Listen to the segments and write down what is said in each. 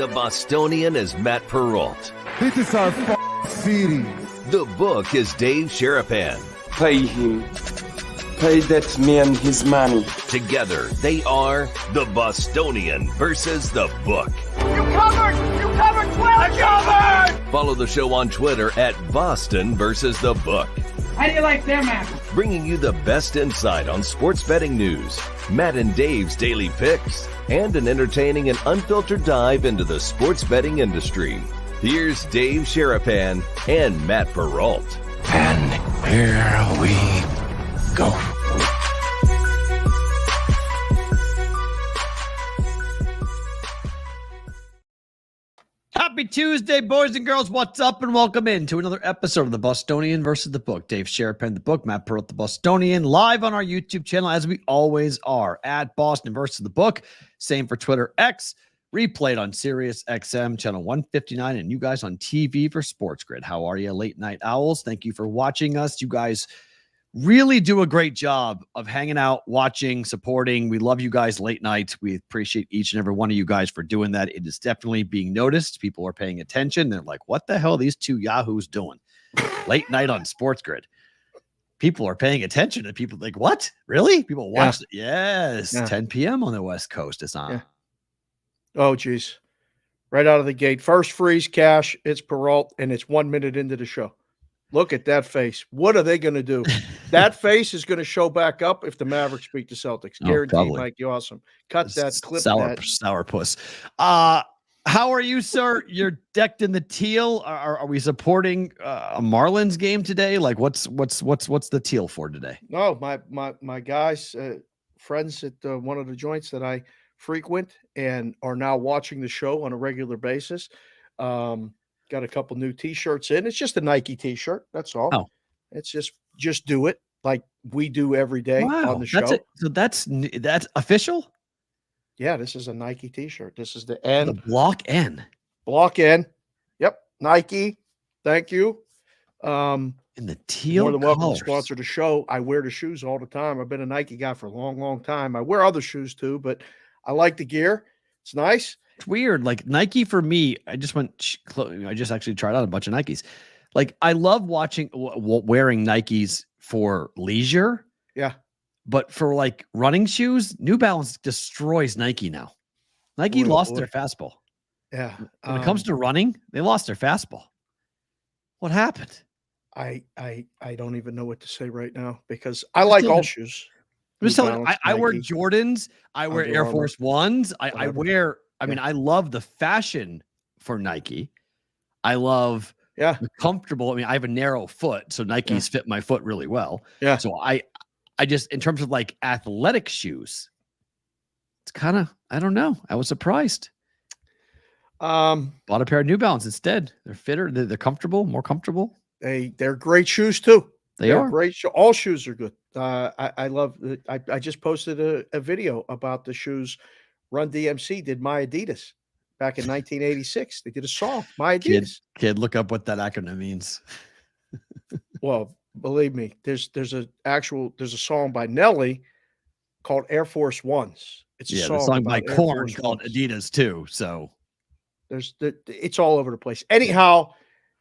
The Bostonian is Matt Perrault. This is our city. The Book is Dave Sherapan. Pay him. Pay that man his money. Together, they are The Bostonian versus The Book. You covered! You covered 12! I covered! Follow the show on Twitter at Boston versus The Book. How do you like them apples? Bringing you the best insight on sports betting news, Matt and Dave's daily picks, and an entertaining and unfiltered dive into the sports betting industry. Here's Dave Sherapan and Matt Perrault. And here we go. Happy Tuesday, boys and girls. What's up? And welcome in to another episode of The Bostonian versus The Book. Dave Sherapan, The Book, Matt Perrault, The Bostonian, live on our YouTube channel, as we always are, at Boston versus The Book. Same for Twitter X, replayed on Sirius XM, channel 159, and you guys on TV for Sports Grid. How are you, late night owls? Thank you for watching us. You guys really do a great job of hanging out, watching, supporting. We love you guys late night. We appreciate each and every one of you guys for doing that. It is definitely being noticed. People are paying attention. They're like, what the hell are these two yahoos doing late night on Sports Grid? People are paying attention, and people think, what? Really? People watch it. Yes. 10 p.m. on the West Coast. It's on. Yeah. Oh, geez. Right out of the gate. First freeze cash. It's Perrault, and it's 1 minute into the show. Look at that face. What are they going to do? That face is going to show back up if the Mavericks beat the Celtics. Guaranteed, Mike. You're awesome. Cut that, clip that. Sourpuss. How are you, sir? You're decked in the teal. Are we supporting a Marlins game today? Like, what's the teal for today? No, my guys, friends at one of the joints that I frequent and are now watching the show on a regular basis. Got a couple new T-shirts in. It's just a Nike T-shirt. That's all. Oh. It's just do it like we do every day on the show. That's it. So that's official? Yeah, this is a Nike T-shirt. This is the N. The block N. Block N. Yep. Nike. Thank you. In the teal more than welcome colors. to sponsor the show. I wear the shoes all the time. I've been a Nike guy for a long, long time. I wear other shoes too, but I like the gear. It's nice. It's weird. Like Nike for me, I just actually tried out a bunch of Nikes. Like I love wearing Nikes for leisure. Yeah. But for like running shoes, New Balance destroys Nike now. Nike lost their fastball. Yeah. When it comes to running, they lost their fastball. What happened? I don't even know what to say right now because I like all shoes. I'm just telling you, I wear Jordans. I wear Air Force Ones. I wear. I mean, I love the fashion for Nike. I love the comfortable. I mean, I have a narrow foot, so Nikes fit my foot really well. Yeah. So I just, in terms of like athletic shoes, it's kind of, I don't know. I was surprised. Bought a pair of New Balance instead. They're fitter. They're comfortable, more comfortable. They're great shoes too. They're great. All shoes are good. I love. I just posted a video about the shoes. Run DMC did My Adidas back in 1986. They did a song, My Adidas. Kid, look up what that acronym means. Well, believe me, there's a song by Nelly called Air Force Ones. It's a song by Korn called Adidas too. So it's all over the place. Anyhow,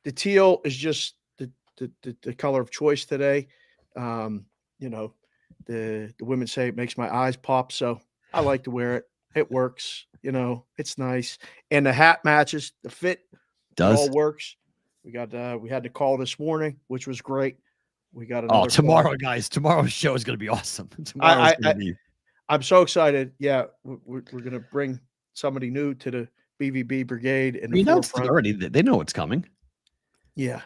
the teal is just the color of choice today. The women say it makes my eyes pop, so I like to wear it. It works, it's nice. And the hat matches, the fit all works. We had the call this morning, which was great. We got another tomorrow, call. Guys. Tomorrow's show is going to be awesome. I'm so excited. Yeah, we're going to bring somebody new to the BVB brigade. And already. They know what's coming. Yeah.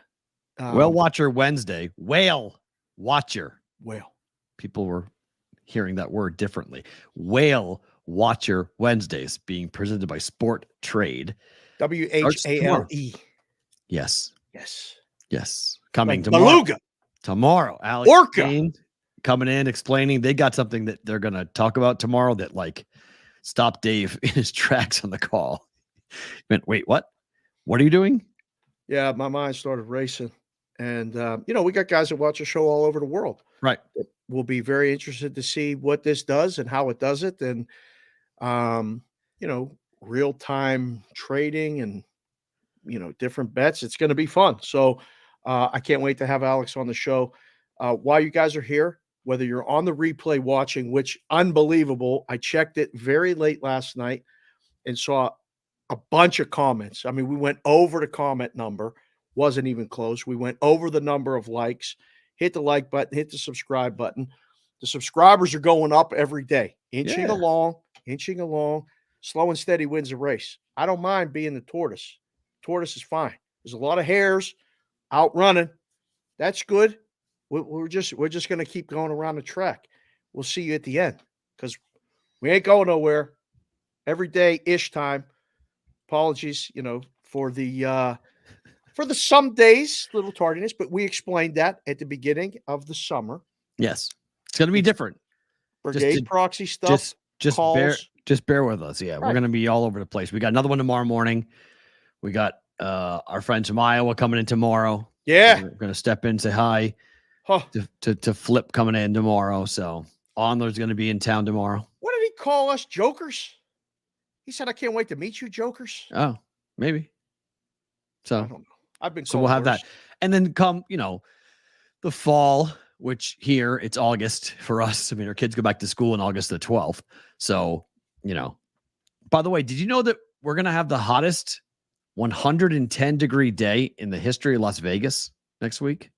Whale Watcher Wednesday. Whale Watcher. Whale. People were hearing that word differently. Whale Watcher Wednesdays being presented by Sport Trade. WHALE. Yes. Coming like tomorrow. Beluga. Tomorrow. Alex Orca. Payne coming in, explaining they got something that they're going to talk about tomorrow that like stopped Dave in his tracks on the call. He went, wait, what? What are you doing? Yeah, my mind started racing. And, we got guys that watch the show all over the world. Right. We'll be very interested to see what this does and how it does it. And, real-time trading and, different bets. It's going to be fun. So I can't wait to have Alex on the show. While you guys are here, whether you're on the replay watching, which unbelievable, I checked it very late last night and saw a bunch of comments. I mean, we went over the comment number, wasn't even close. We went over the number of likes. Hit the like button, hit the subscribe button. The subscribers are going up every day, inching along. Slow and steady wins the race. I don't mind being the tortoise. Tortoise is fine. There's a lot of hares out running. That's good. We're just going to keep going around the track. We'll see you at the end because we ain't going nowhere. Every day ish time. Apologies, for the some days, little tardiness, but we explained that at the beginning of the summer. Yes, it's going to be different. Brigade proxy stuff. Just bear with us. Yeah, we're going to be all over the place. We got another one tomorrow morning. We got our friends from Iowa coming in tomorrow. Yeah, we're going to step in, say hi to Flip coming in tomorrow. So Onler's going to be in town tomorrow. What did he call us, jokers? He said, "I can't wait to meet you, jokers." Oh, maybe. So I don't know. I've been so we'll have that, and then come the fall, which here it's August for us. I mean, our kids go back to school on August the 12th. So by the way, did you know that we're gonna have the hottest 110-degree day in the history of Las Vegas next week?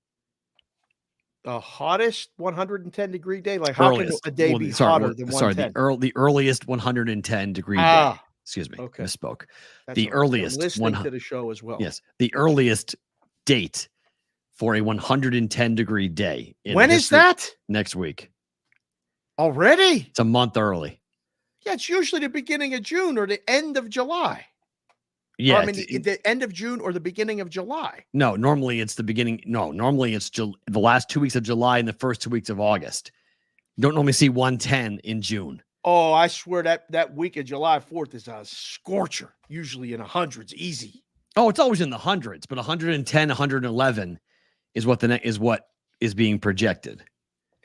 The hottest 110-degree day? Like, how can a day be hotter than 110? The earliest 110-degree day. Excuse me. Okay. Misspoke. That's the earliest. I'm listening to the show as well. Yes. The earliest date for a 110-degree day. When is that? Next week. Already? It's a month early. Yeah, it's usually the beginning of June or the end of July. Yeah. I mean, the end of June or the beginning of July. No, normally it's the beginning. No, normally it's the last 2 weeks of July and the first 2 weeks of August. You don't normally see 110 in June. Oh, I swear that week of July 4th is a scorcher, usually in the hundreds, easy. Oh, it's always in the hundreds, but 110, 111 is what is being projected.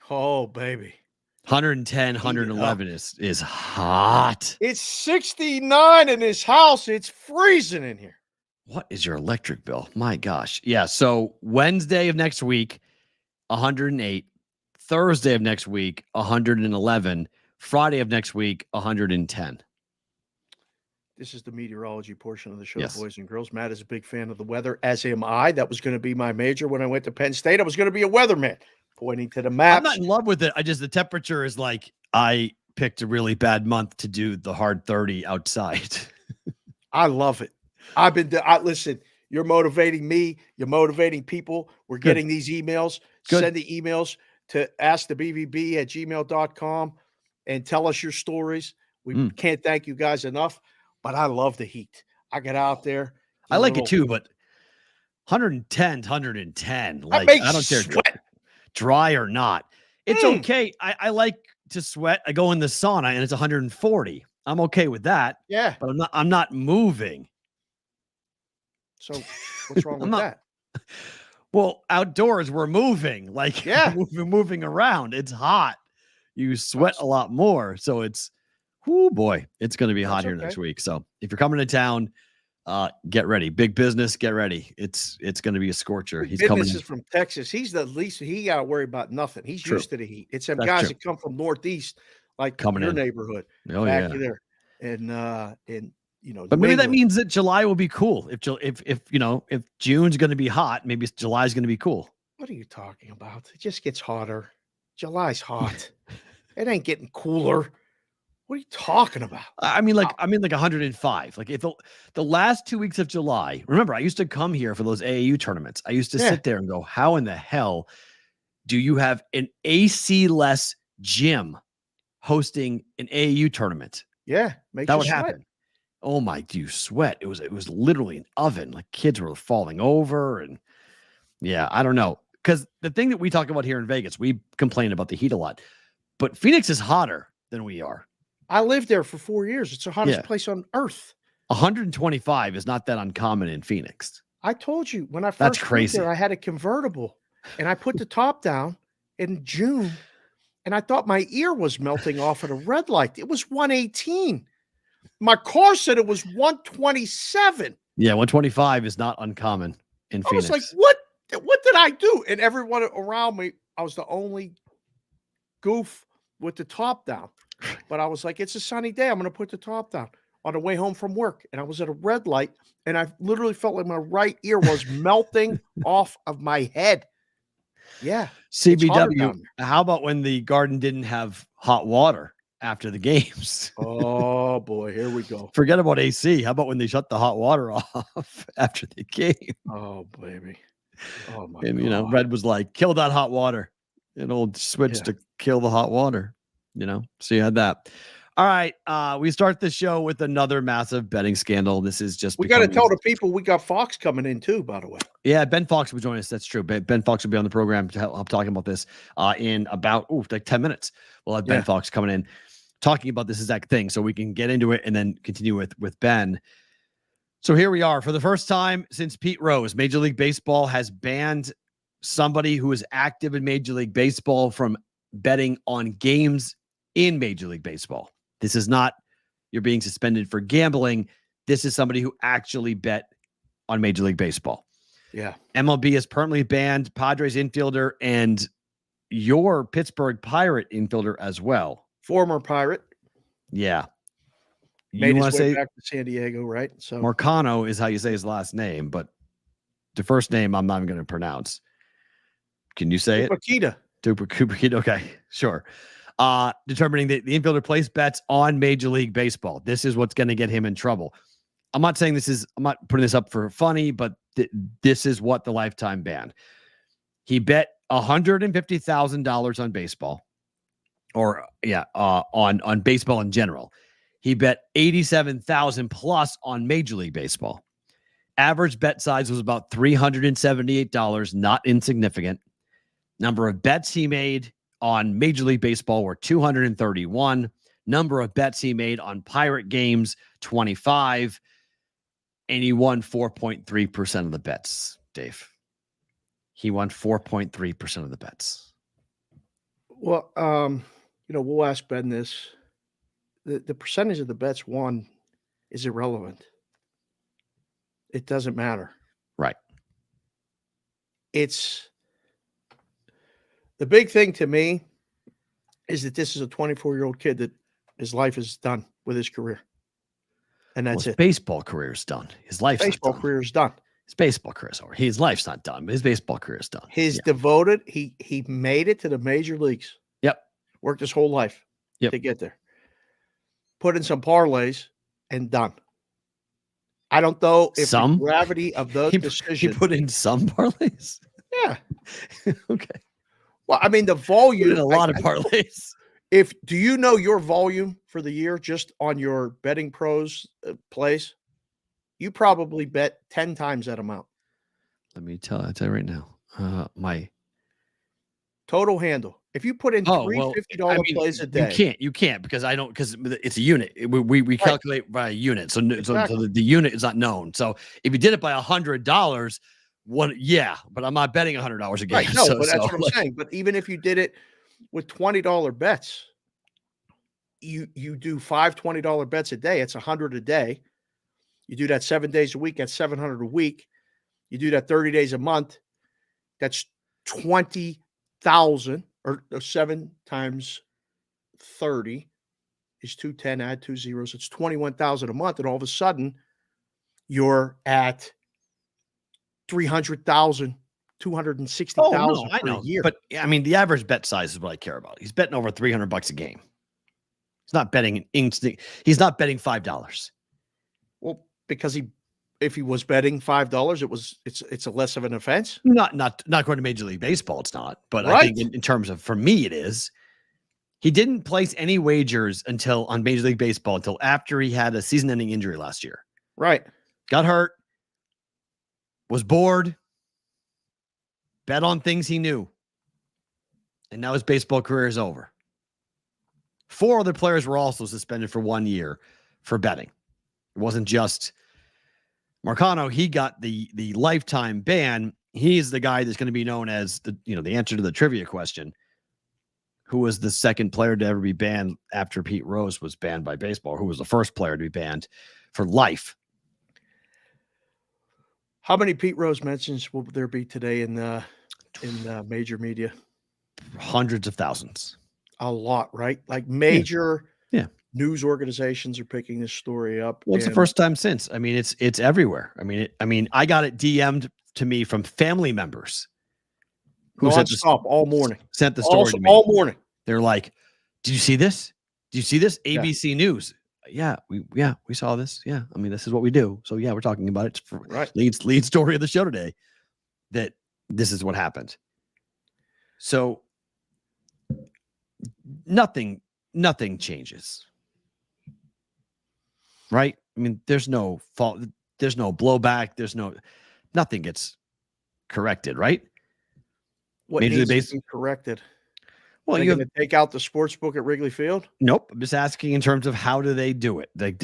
Oh, baby. 110, 111 is hot. It's 69 in this house. It's freezing in here. What is your electric bill? My gosh. Yeah. So Wednesday of next week, 108. Thursday of next week, 111. Friday of next week, 110. This is the meteorology portion of the show, yes. Boys and girls. Matt is a big fan of the weather, as am I. That was going to be my major when I went to Penn State. I was going to be a weatherman, pointing to the maps. I'm not in love with it. The temperature is like, I picked a really bad month to do the hard 30 outside. I love it. Listen, you're motivating me. You're motivating people. We're getting these emails. Good. Send the emails to askthebbb@gmail.com and tell us your stories. We can't thank you guys enough, but I love the heat. I get out there. I like it too, but 110, 110. Like, I don't care, dry or not. It's okay. I like to sweat. I go in the sauna and it's 140. I'm okay with that. Yeah. But I'm not moving. So what's wrong with that? Well, outdoors we're moving. Like, moving around. It's hot. You sweat a lot more. So it's, oh boy, it's going to be hot here next week. So if you're coming to town, get ready. Big business, get ready. It's going to be a scorcher. He's coming. Business is from Texas. He's the least. He got to worry about nothing. He's used to the heat. It's them guys that come from Northeast, like coming your in neighborhood, back there, and But maybe that means that July will be cool. If June's going to be hot, maybe July's going to be cool. What are you talking about? It just gets hotter. July's hot. It ain't getting cooler. What are you talking about? I mean, like 105. Like, if the last 2 weeks of July, remember, I used to come here for those AAU tournaments. I used to sit there and go, how in the hell do you have an AC-less gym hosting an AAU tournament? Yeah, that would happen. Oh my, do you sweat? It was literally an oven. Like, kids were falling over, and I don't know. Because the thing that we talk about here in Vegas, we complain about the heat a lot, but Phoenix is hotter than we are. I lived there for 4 years. It's the hottest place on earth. 125 is not that uncommon in Phoenix. I told you when I first moved there, I had a convertible, and I put the top down in June, and I thought my ear was melting off at a red light. It was 118. My car said it was 127. Yeah, 125 is not uncommon in Phoenix. I was like, what did I do? And everyone around me, I was the only goof with the top down. But I was like, it's a sunny day. I'm going to put the top down on the way home from work. And I was at a red light, and I literally felt like my right ear was melting off of my head. Yeah. CBW, how about when the Garden didn't have hot water after the games? Oh, boy. Here we go. Forget about AC. How about when they shut the hot water off after the game? Oh, baby. Oh, my And, God. Red was like, kill that hot water. An old switch to kill the hot water, So you had that. All right. We start the show with another massive betting scandal. This is just we got to tell the people we got Fawkes coming in too, by the way. Yeah, Ben Fawkes will join us. That's true. Ben Fawkes will be on the program to help talking about this in about 10 minutes. We'll have Ben Fawkes coming in talking about this exact thing, so we can get into it and then continue with Ben. So here we are. For the first time since Pete Rose, Major League Baseball has banned somebody who is active in Major League Baseball from betting on games in Major League Baseball. This is not you're being suspended for gambling. This is somebody who actually bet on Major League Baseball. Yeah. MLB has permanently banned Padres infielder and your Pittsburgh Pirate infielder as well. Former Pirate. Yeah. Made his way back to San Diego, right? So Marcano is how you say his last name, but the first name I'm not even going to pronounce. Can you say Tupakita. Tupakita. Okay, sure. Determining that the infielder placed bets on Major League Baseball. This is what's going to get him in trouble. I'm not saying I'm not putting this up for funny, but this is what the lifetime ban. He bet $150,000 on baseball, on baseball in general. He bet $87,000 plus on Major League Baseball. Average bet size was about $378, not insignificant. Number of bets he made on Major League Baseball were 231. Number of bets he made on Pirate games, 25. And he won 4.3% of the bets, Dave. He won 4.3% of the bets. Well, we'll ask Ben this. The percentage of the bets won is irrelevant. It doesn't matter. Right. It's the big thing to me is that this is a 24-year-old kid that his life is done with his career. And that's his it. Baseball career is done. His life's baseball career is done. His baseball career is over. His life's not done, but his baseball career is done. Devoted. He made it to the major leagues. Yep. Worked his whole life to get there. Put in some parlays and done. I don't know if the gravity of the decision. He put in some parlays? Yeah. Okay. Well, I mean, the volume. A lot of parlays. Do you know your volume for the year just on your betting pros plays? You probably bet 10 times that amount. Let me tell you right now. My total handle. If you put in $350 plays a day. You can't because it's a unit. We calculate by a unit. So the unit is not known. So if you did it by $100, but I'm not betting $100 a game. Right, no, but that's what I'm saying. But even if you did it with $20 bets, you do 5 $20 bets a day. It's $100 a day. You do that 7 days a week. That's $700 a week. You do that 30 days a month. That's 20,000 or 7 times 30 is 210. Add 2 zeros. It's 21,000 a month. And all of a sudden, you're at 300,000, 260,000 I know. Year. But I mean, the average bet size is what I care about. He's betting over $300 a game. He's not betting an instinct. He's not betting $5. Well, because if he was betting $5, it's a less of an offense. Not according to Major League Baseball, it's not. But I think in terms of, for me, it is. He didn't place any wagers on Major League Baseball until after he had a season-ending injury last year. Right. Got hurt. Was bored. Bet on things he knew. And now his baseball career is over. 4 other players were also suspended for 1 year for betting. It wasn't just Marcano. He got the lifetime ban. He's the guy that's going to be known as the answer to the trivia question. who was the second player to ever be banned after Pete Rose was banned by baseball, or who was the first player to be banned for life. How many Pete Rose mentions will there be today in major media? Hundreds of thousands. A lot, right? Like major Yeah. news organizations are picking this story up. Well, it's the first time since. I mean, it's everywhere. I mean, I got it DM'd to me from family members who all morning. Sent the story to me all morning. They're like, "Did you see this? Did you see this?" ABC News. Yeah, we saw this. Yeah, I mean, this is what we do. So yeah, we're talking about it. It's lead story of the show today. That this is what happened. So nothing changes. Right? I mean, there's no fault, there's no blowback, nothing gets corrected, right? What needs to be corrected? Well, you're going to take out the sports book at Wrigley Field? Nope. I'm just asking in terms of how do they do it? Like,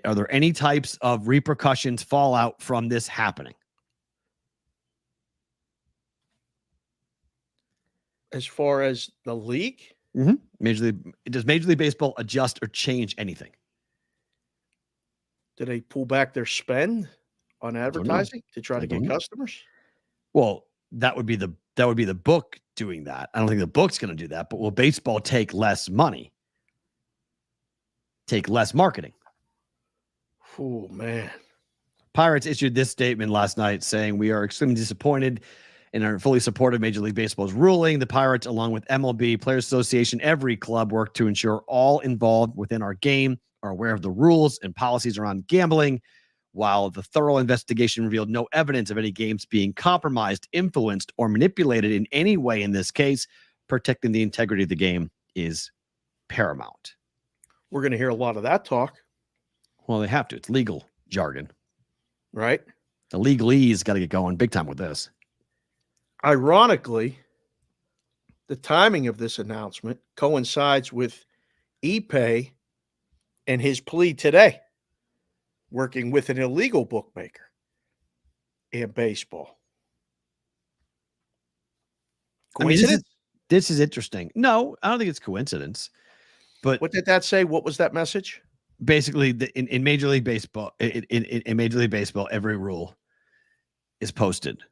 are there any types of repercussions, fallout from this happening? As far as the league? Mm-hmm. Does Major League Baseball adjust or change anything? Do they pull back their spend on advertising to try to get customers? Well, that would be the book doing that. I don't think the book's going to do that, but will baseball take less money? Take less marketing? Oh, man. Pirates issued this statement last night saying, "We are extremely disappointed and are fully supportive of Major League Baseball's ruling. The Pirates, along with MLB, Players Association, every club work to ensure all involved within our game are aware of the rules and policies around gambling. While the thorough investigation revealed no evidence of any games being compromised, influenced, or manipulated in any way in this case, protecting the integrity of the game is paramount." We're going to hear a lot of that talk. Well, they have to. It's legal jargon. Right? The legalese got to get going big time with this. Ironically, the timing of this announcement coincides with Ippei and his plea today, working with an illegal bookmaker in baseball. Coincidence? I mean, this is interesting. No, I don't think it's coincidence. But what did that say? What was that message? Basically, in Major League Baseball, in Major League Baseball, every rule is posted.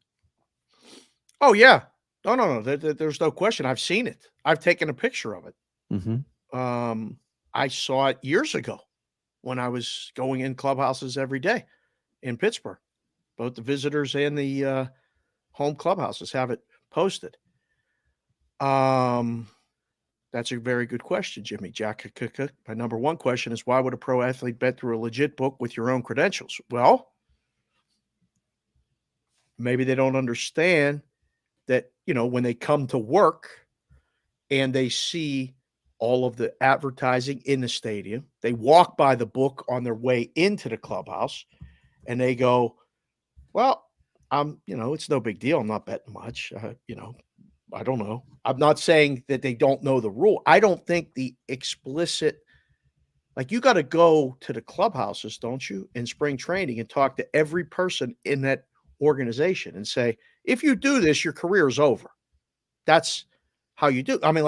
Oh yeah, no. There's no question. I've seen it. I've taken a picture of it. Mm-hmm. I saw it years ago when I was going in clubhouses every day in Pittsburgh. Both the visitors and the home clubhouses have it posted. That's a very good question, Jimmy Jack. My number one question is, why would a pro athlete bet through a legit book with your own credentials? Well, maybe they don't understand that, when they come to work and they see all of the advertising in the stadium, they walk by the book on their way into the clubhouse and they go, well, it's no big deal. I'm not betting much. I don't know. I'm not saying that they don't know the rule. I don't think the explicit, you got to go to the clubhouses, don't you, in spring training and talk to every person in that organization and say, if you do this, your career is over. That's how you do. I mean,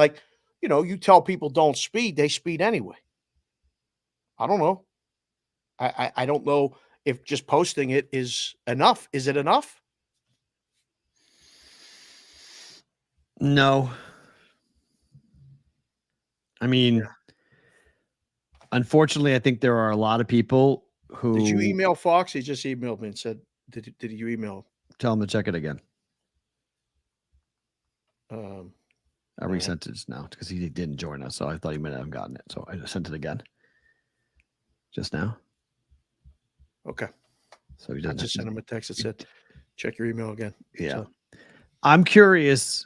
you tell people don't speed, they speed anyway. I don't know. I don't know if just posting it is enough. Is it enough? No. I mean, Unfortunately, I think there are a lot of people who... Did you email Fawkes? He just emailed me and said, did you email? Tell him to check it again. I No. resent it just now because he didn't join us, so I thought he might have gotten it. So I sent it again just now. Okay. So he I didn't. just sent him a text that said, check your email again. Yeah. So, I'm curious.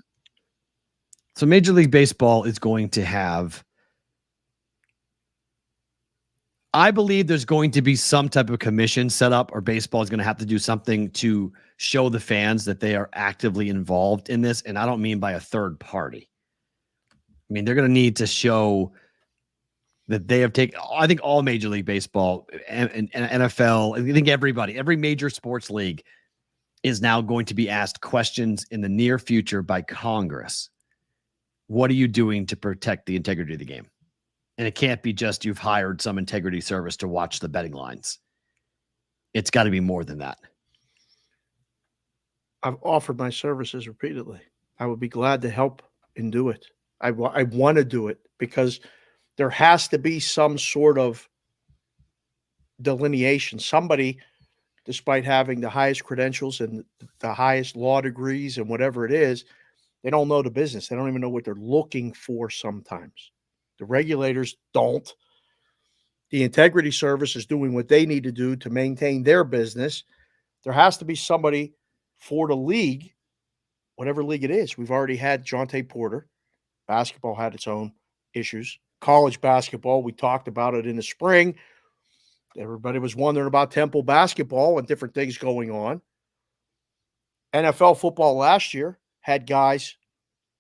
So Major League Baseball is going to have... I believe there's going to be some type of commission set up, or baseball is going to have to do something to show the fans that they are actively involved in this. And I don't mean by a third party. I mean, they're going to need to show that they have taken, I think all Major League Baseball and NFL, I think every major sports league is now going to be asked questions in the near future by Congress what are you doing to protect the integrity of the game? And it can't be just you've hired some integrity service to watch the betting lines. It's got to be more than that. I've offered my services repeatedly. I would be glad to help and do it. I want to do it because there has to be some sort of delineation. Somebody, despite having the highest credentials and the highest law degrees and whatever it is, they don't know the business. They don't even know what they're looking for sometimes. The regulators don't. The integrity service is doing what they need to do to maintain their business. There has to be somebody for the league, whatever league it is. We've already had Jonte Porter. Basketball had its own issues. College basketball, we talked about it in the spring. Everybody was wondering about Temple basketball and different things going on. NFL football last year had guys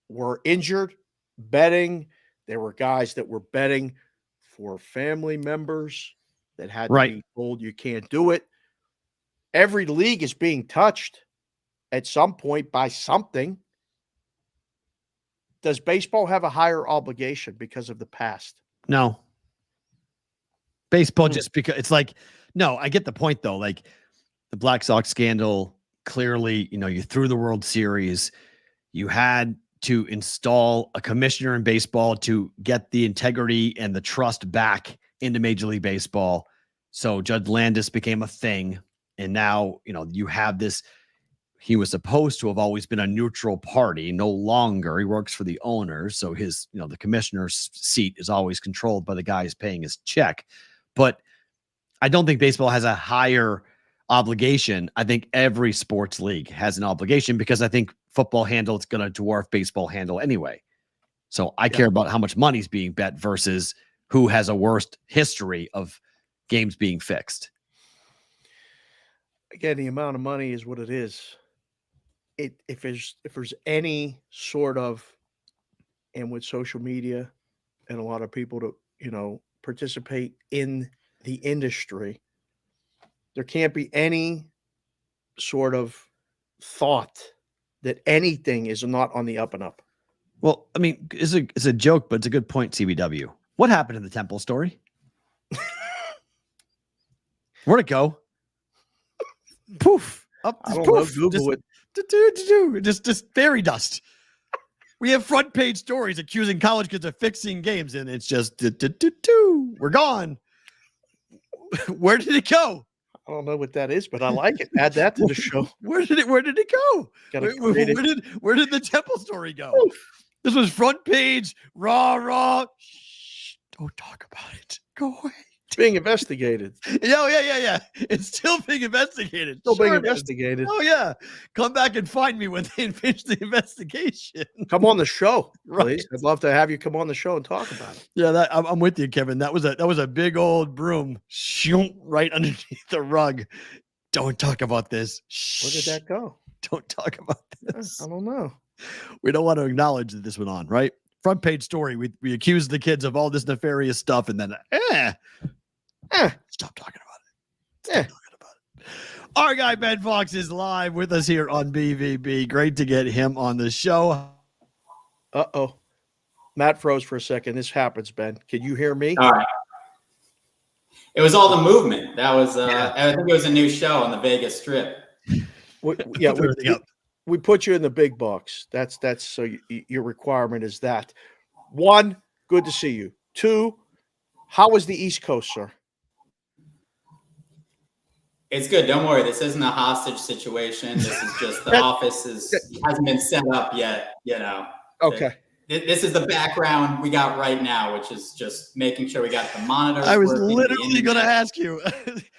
were injured, betting. There were guys that were betting for family members that had to be told you can't do it. Every league is being touched at some point by something. Does baseball have a higher obligation because of the past? No. Baseball just because it's like, no, I get the point though. Like the Black Sox scandal, clearly, you threw the World Series. You had to install a commissioner in baseball to get the integrity and the trust back into Major League Baseball. So Judge Landis became a thing. And now, you have this. He was supposed to have always been a neutral party. No longer. He works for the owners. So his, the commissioner's seat is always controlled by the guy who's paying his check. But I don't think baseball has a higher obligation. I think every sports league has an obligation because I think football handle is going to dwarf baseball handle anyway. So I care about how much money's being bet versus who has a worst history of games being fixed. Again, the amount of money is what it is. If there's any sort of, and with social media and a lot of people to, participate in the industry, there can't be any sort of thought that anything is not on the up and up. Well, I mean, it's a joke, but it's a good point, CBW. What happened in the Temple story? Where'd it go? Poof. Up. I don't poof. know. Google it. Just fairy dust. We have front page stories accusing college kids of fixing games, and it's just we're gone. Where did it go? I don't know what that is, but I like it. Add that to the show. Where did it go? Where did the Temple story go? This was front page, raw. Shh, don't talk about it. Go away. Being investigated. Yeah. It's still being investigated. Still being investigated. Oh, yeah. Come back and find me when they finish the investigation. Come on the show, please. Right. I'd love to have you come on the show and talk about it. Yeah, I'm with you, Kevin. That was a big old broom right underneath the rug. Don't talk about this. Shh. Where did that go? Don't talk about this. I don't know. We don't want to acknowledge that this went on, right? Front page story. We accused the kids of all this nefarious stuff, and then stop talking about it. Our guy Ben Fawkes is live with us here on BVB. Great to get him on the show. Uh-oh. Matt froze for a second. This happens, Ben. Can you hear me? All right. It was all the movement. That was I think it was a new show on the Vegas Strip. We put you in the big box. That's so your requirement is that. 1, good to see you. 2, how was the East Coast, sir? It's good. Don't worry. This isn't a hostage situation. This is just the office hasn't been set up yet. Okay. This is the background we got right now, which is just making sure we got the monitors. I was literally going to ask you,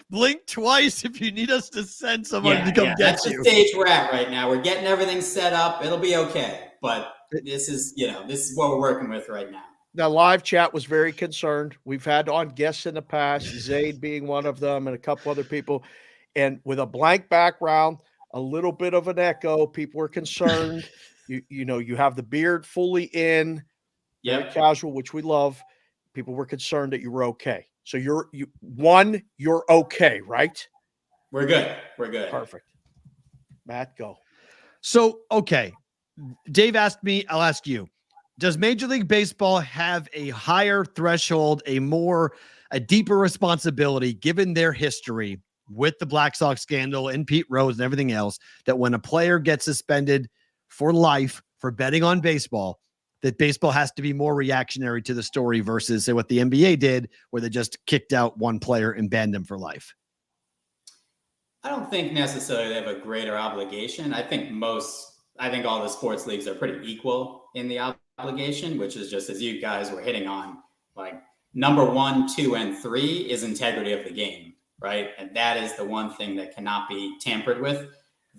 blink twice if you need us to send someone to come get that's you. The stage we're at right now. We're getting everything set up. It'll be okay. But this is what we're working with right now. Now, live chat was very concerned. We've had on guests in the past, Zayd being one of them and a couple other people. And with a blank background, a little bit of an echo, people were concerned. You have the beard fully in, very casual, which we love. People were concerned that you were okay. So you're okay, right? We're good. We're good. Perfect. Matt, go. So, okay. Dave asked me, I'll ask you. Does Major League Baseball have a higher threshold, a deeper responsibility given their history with the Black Sox scandal and Pete Rose and everything else, that when a player gets suspended for life for betting on baseball, that baseball has to be more reactionary to the story versus, say, what the NBA did, where they just kicked out one player and banned him for life? I don't think necessarily they have a greater obligation. I think all the sports leagues are pretty equal in the obligation, which is just, as you guys were hitting on, like number 1, 2, and 3 is integrity of the game, right? And that is the one thing that cannot be tampered with.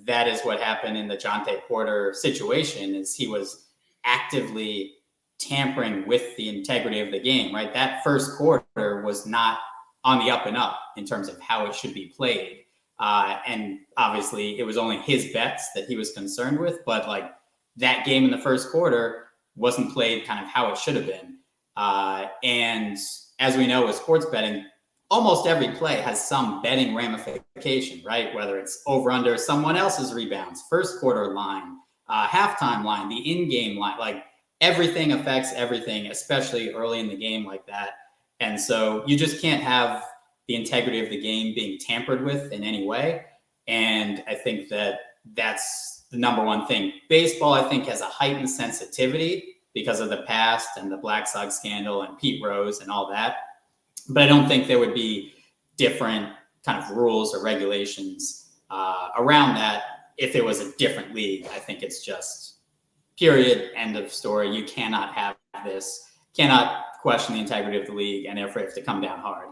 That is what happened in the Jonte Porter situation, is he was actively tampering with the integrity of the game, right? That first quarter was not on the up and up in terms of how it should be played. And obviously it was only his bets that he was concerned with, but like that game in the first quarter wasn't played kind of how it should have been. And as we know with sports betting, almost every play has some betting ramification, right? Whether it's over under someone else's rebounds, first quarter line, halftime line, the in-game line, like everything affects everything, especially early in the game like that. And so you just can't have the integrity of the game being tampered with in any way. And I think that that's the number one thing. Baseball, I think, has a heightened sensitivity because of the past and the Black Sox scandal and Pete Rose and all that. But I don't think there would be different kind of rules or regulations around that if it was a different league. I think it's just period, end of story. You cannot have this, cannot question the integrity of the league, and therefore have to come down hard.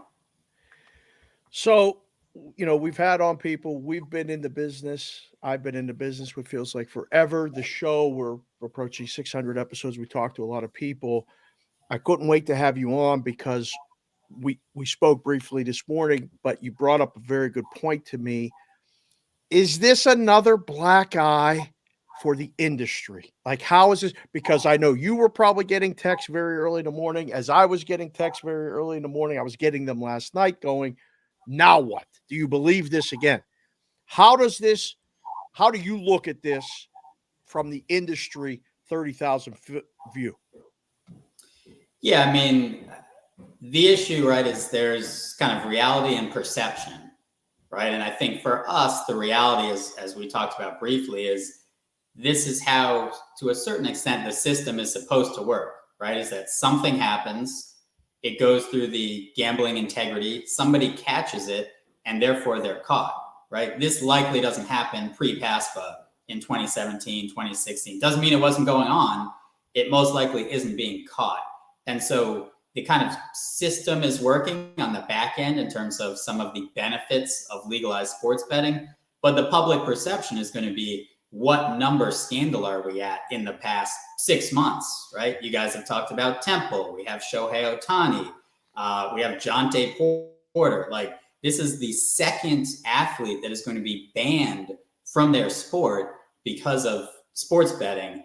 So, we've had on people, we've been in the business. I've been in the business, what feels like forever. The show, we're approaching 600 episodes. We talked to a lot of people. I couldn't wait to have you on because we spoke briefly this morning, but you brought up a very good point to me. Is this another black eye for the industry? Like, how is this? Because I know you were probably getting texts very early in the morning. As I was getting texts very early in the morning, I was getting them last night going, now what? Do you believe this again? How do you look at this from the industry 30,000 foot view? Yeah, I mean, the issue, right, is there's kind of reality and perception, right? And I think for us, the reality is, as we talked about briefly, is this is how, to a certain extent, the system is supposed to work, right? Is that something happens, it goes through the gambling integrity, somebody catches it, and therefore they're caught, right? This likely doesn't happen pre-PASPA in 2017, 2016. Doesn't mean it wasn't going on. It most likely isn't being caught. And so the kind of system is working on the back end in terms of some of the benefits of legalized sports betting, but the public perception is going to be, what number scandal are we at in the past 6 months, right? You guys have talked about Temple. We have Shohei Ohtani. We have Jonte Porter. Like, this is the second athlete that is going to be banned from their sport because of sports betting.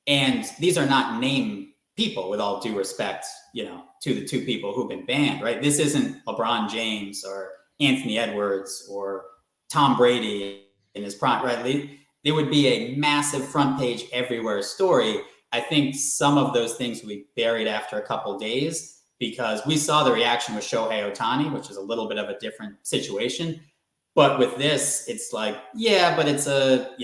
And these are not named people, with all due respect, to the two people who've been banned, right? This isn't LeBron James or Anthony Edwards or Tom Brady in his prime, right? There would be a massive front page everywhere story. I think some of those things will be buried after a couple of days, because we saw the reaction with Shohei Ohtani, which is a little bit of a different situation. But with this, it's like, yeah, but it's a,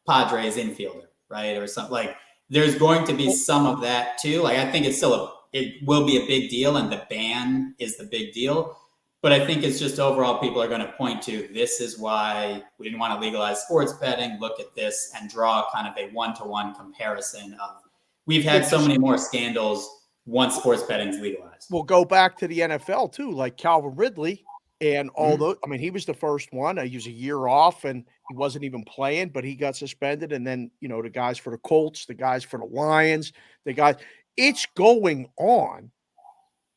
Padres infielder, right? Or something. Like, there's going to be some of that too. Like, I think it will be a big deal, and the ban is the big deal. But I think it's just overall people are going to point to, this is why we didn't want to legalize sports betting. Look at this, and draw kind of a one-to-one comparison of, we've had so many more scandals once sports betting is legalized. We'll go back to the NFL too, like Calvin Ridley. And although, he was the first one, he was a year off and he wasn't even playing, but he got suspended. And then, the guys for the Colts, the guys for the Lions, it's going on.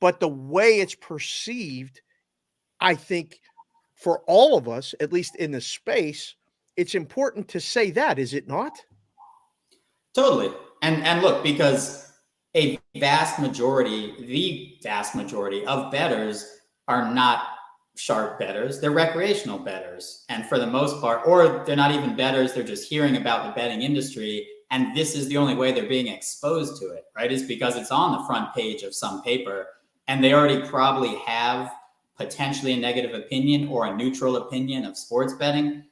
But the way it's perceived, I think for all of us, at least in the space, it's important to say that, is it not? Totally. And look, because the vast majority of bettors are not sharp bettors. They're recreational bettors. And for the most part, or they're not even bettors, they're just hearing about the betting industry and this is the only way they're being exposed to it, right? Is because it's on the front page of some paper, and they already probably have potentially a negative opinion or a neutral opinion of sports betting.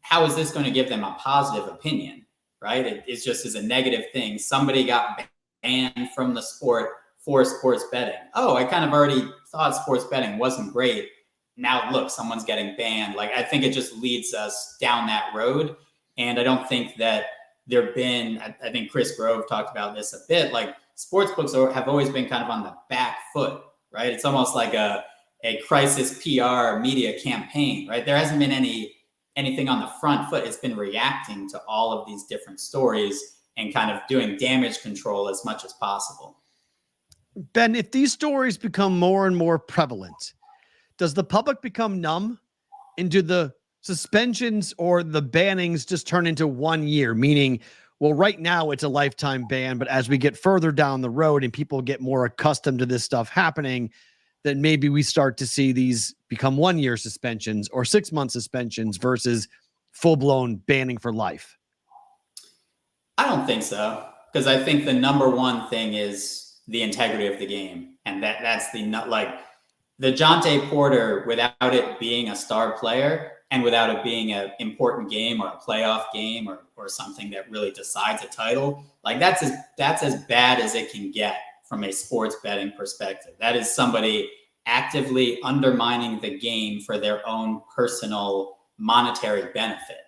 How is this going to give them a positive opinion, right? It just is a negative thing. Somebody got banned from the sport for sports betting. Oh, I kind of already thought sports betting wasn't great. Now look, someone's getting banned. Like, I think it just leads us down that road. And I don't think that there've been, I think Chris Grove talked about this a bit, like sports books have always been kind of on the back foot, right? It's almost like a crisis PR media campaign, right? There hasn't been anything on the front foot. It's been reacting to all of these different stories and kind of doing damage control as much as possible. Ben, if these stories become more and more prevalent, does the public become numb? And do the suspensions or the bannings just turn into 1 year? Meaning, well, right now it's a lifetime ban, but as we get further down the road and people get more accustomed to this stuff happening, then maybe we start to see these become 1 year suspensions or 6 month suspensions versus full-blown banning for life. I don't think so, because I think the number one thing is the integrity of the game. And that's the Jonte Porter, without it being a star player and without it being an important game or a playoff game or something that really decides a title, like that's as bad as it can get from a sports betting perspective. That is somebody actively undermining the game for their own personal monetary benefit,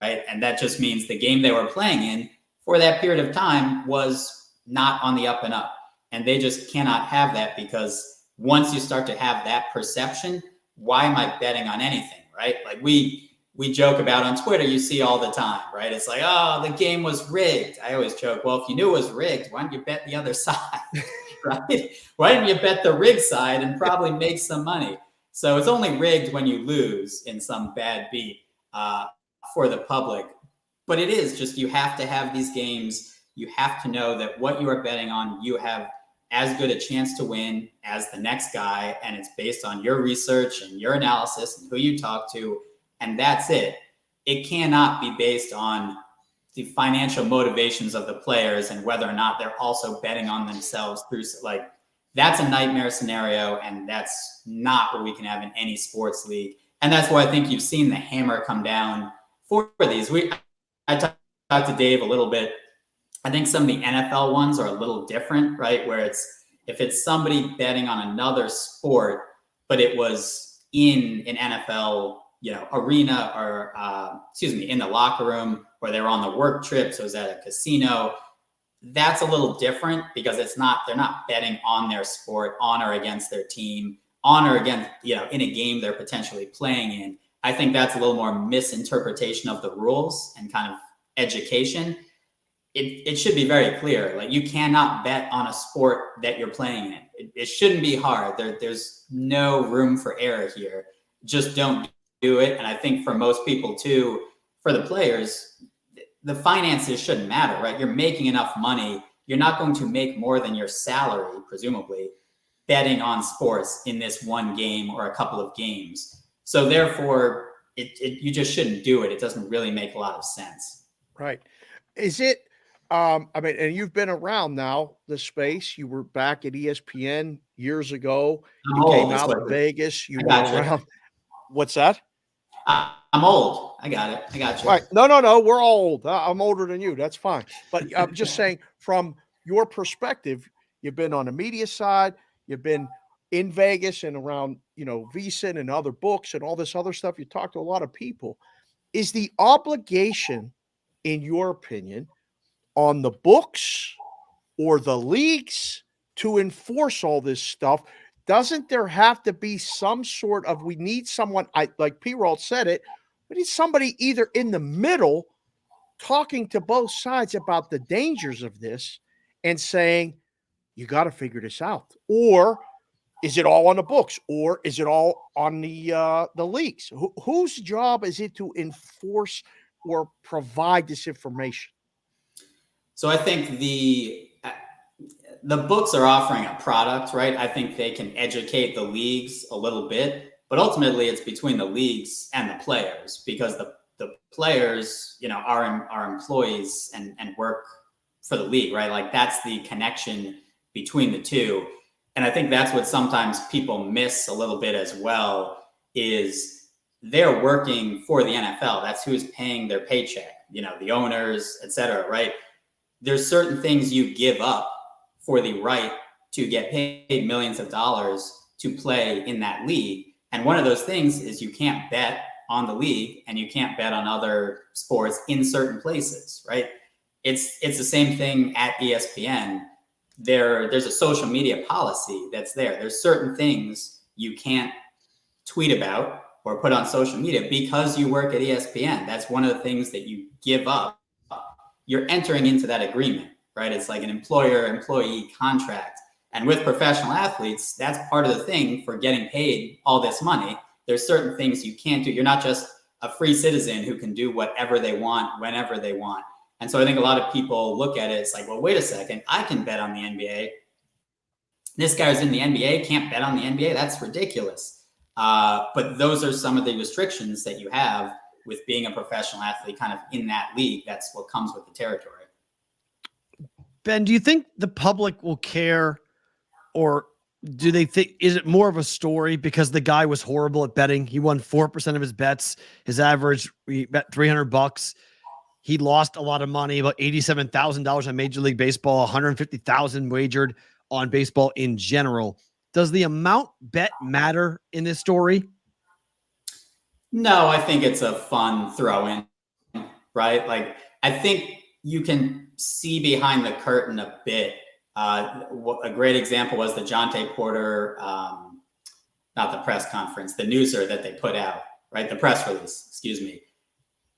right? And that just means the game they were playing in for that period of time was not on the up and up. And they just cannot have that, because once you start to have that perception, why am I betting on anything, right? Like we joke about on Twitter, you see all the time, right? It's like, oh, the game was rigged. I always joke, well, if you knew it was rigged, why don't you bet the other side, right? Why didn't you bet the rigged side and probably make some money? So it's only rigged when you lose in some bad beat for the public. But it is just, you have to have these games. You have to know that what you are betting on, you have as good a chance to win as the next guy. And it's based on your research and your analysis and who you talk to. And that's it. It cannot be based on the financial motivations of the players and whether or not they're also betting on themselves through, like, that's a nightmare scenario. And that's not what we can have in any sports league. And that's why I think you've seen the hammer come down for these. I talked to Dave a little bit. I think some of the NFL ones are a little different, right? Where if it's somebody betting on another sport, but it was in an NFL, arena or, in the locker room, or they're on the work trip, so it's at a casino, that's a little different, because they're not betting on their sport, on or against their team, on or against, in a game they're potentially playing in. I think that's a little more misinterpretation of the rules and kind of education. It should be very clear. Like, you cannot bet on a sport that you're playing in. It shouldn't be hard. There's no room for error here. Just don't do it. And I think for most people too, for the players, the finances shouldn't matter, right? You're making enough money. You're not going to make more than your salary, presumably, betting on sports in this one game or a couple of games. So therefore, you just shouldn't do it. It doesn't really make a lot of sense. Right. Is it, and you've been around now, the space. You were back at ESPN years ago. You came out to Vegas. You were around. What's that? I'm old. I got it. I got you. Right. No. We're all old. I'm older than you. That's fine. But I'm just saying, from your perspective, you've been on the media side. You've been in Vegas and around, VSiN and other books and all this other stuff. You talk to a lot of people. Is the obligation, in your opinion, on the books or the leagues to enforce all this stuff? Doesn't there have to be some sort of, we need someone, like P-Roll said it, we need somebody either in the middle talking to both sides about the dangers of this and saying, you got to figure this out? Or is it all on the books? Or is it all on the leagues? Whose job is it to enforce or provide this information? So I think the books are offering a product, right? I think they can educate the leagues a little bit, but ultimately it's between the leagues and the players, because the players, are employees and work for the league, right? Like that's the connection between the two. And I think that's what sometimes people miss a little bit as well, is they're working for the NFL. That's who's paying their paycheck, the owners, et cetera, right? There's certain things you give up for the right to get paid millions of dollars to play in that league. And one of those things is you can't bet on the league and you can't bet on other sports in certain places, right? It's the same thing at ESPN. There's a social media policy that's there. There's certain things you can't tweet about or put on social media because you work at ESPN. That's one of the things that you give up. You're entering into that agreement, right? It's like an employer-employee contract. And with professional athletes, that's part of the thing for getting paid all this money. There's certain things you can't do. You're not just a free citizen who can do whatever they want, whenever they want. And so I think a lot of people look at it, it's like, well, wait a second, I can bet on the NBA. This guy's in the NBA, can't bet on the NBA. That's ridiculous. But those are some of the restrictions that you have with being a professional athlete kind of in that league. That's what comes with the territory. Ben, do you think the public will care, or do they think, is it more of a story because the guy was horrible at betting? He won 4% of his bets. His average, he bet $300. He lost a lot of money, about $87,000 on Major League Baseball, 150,000 wagered on baseball in general. Does the amount bet matter in this story? No, I think it's a fun throw in, right? Like, I think you can see behind the curtain a bit. A great example was the Jonte Porter, not the press conference, the newser that they put out, right? The press release, excuse me.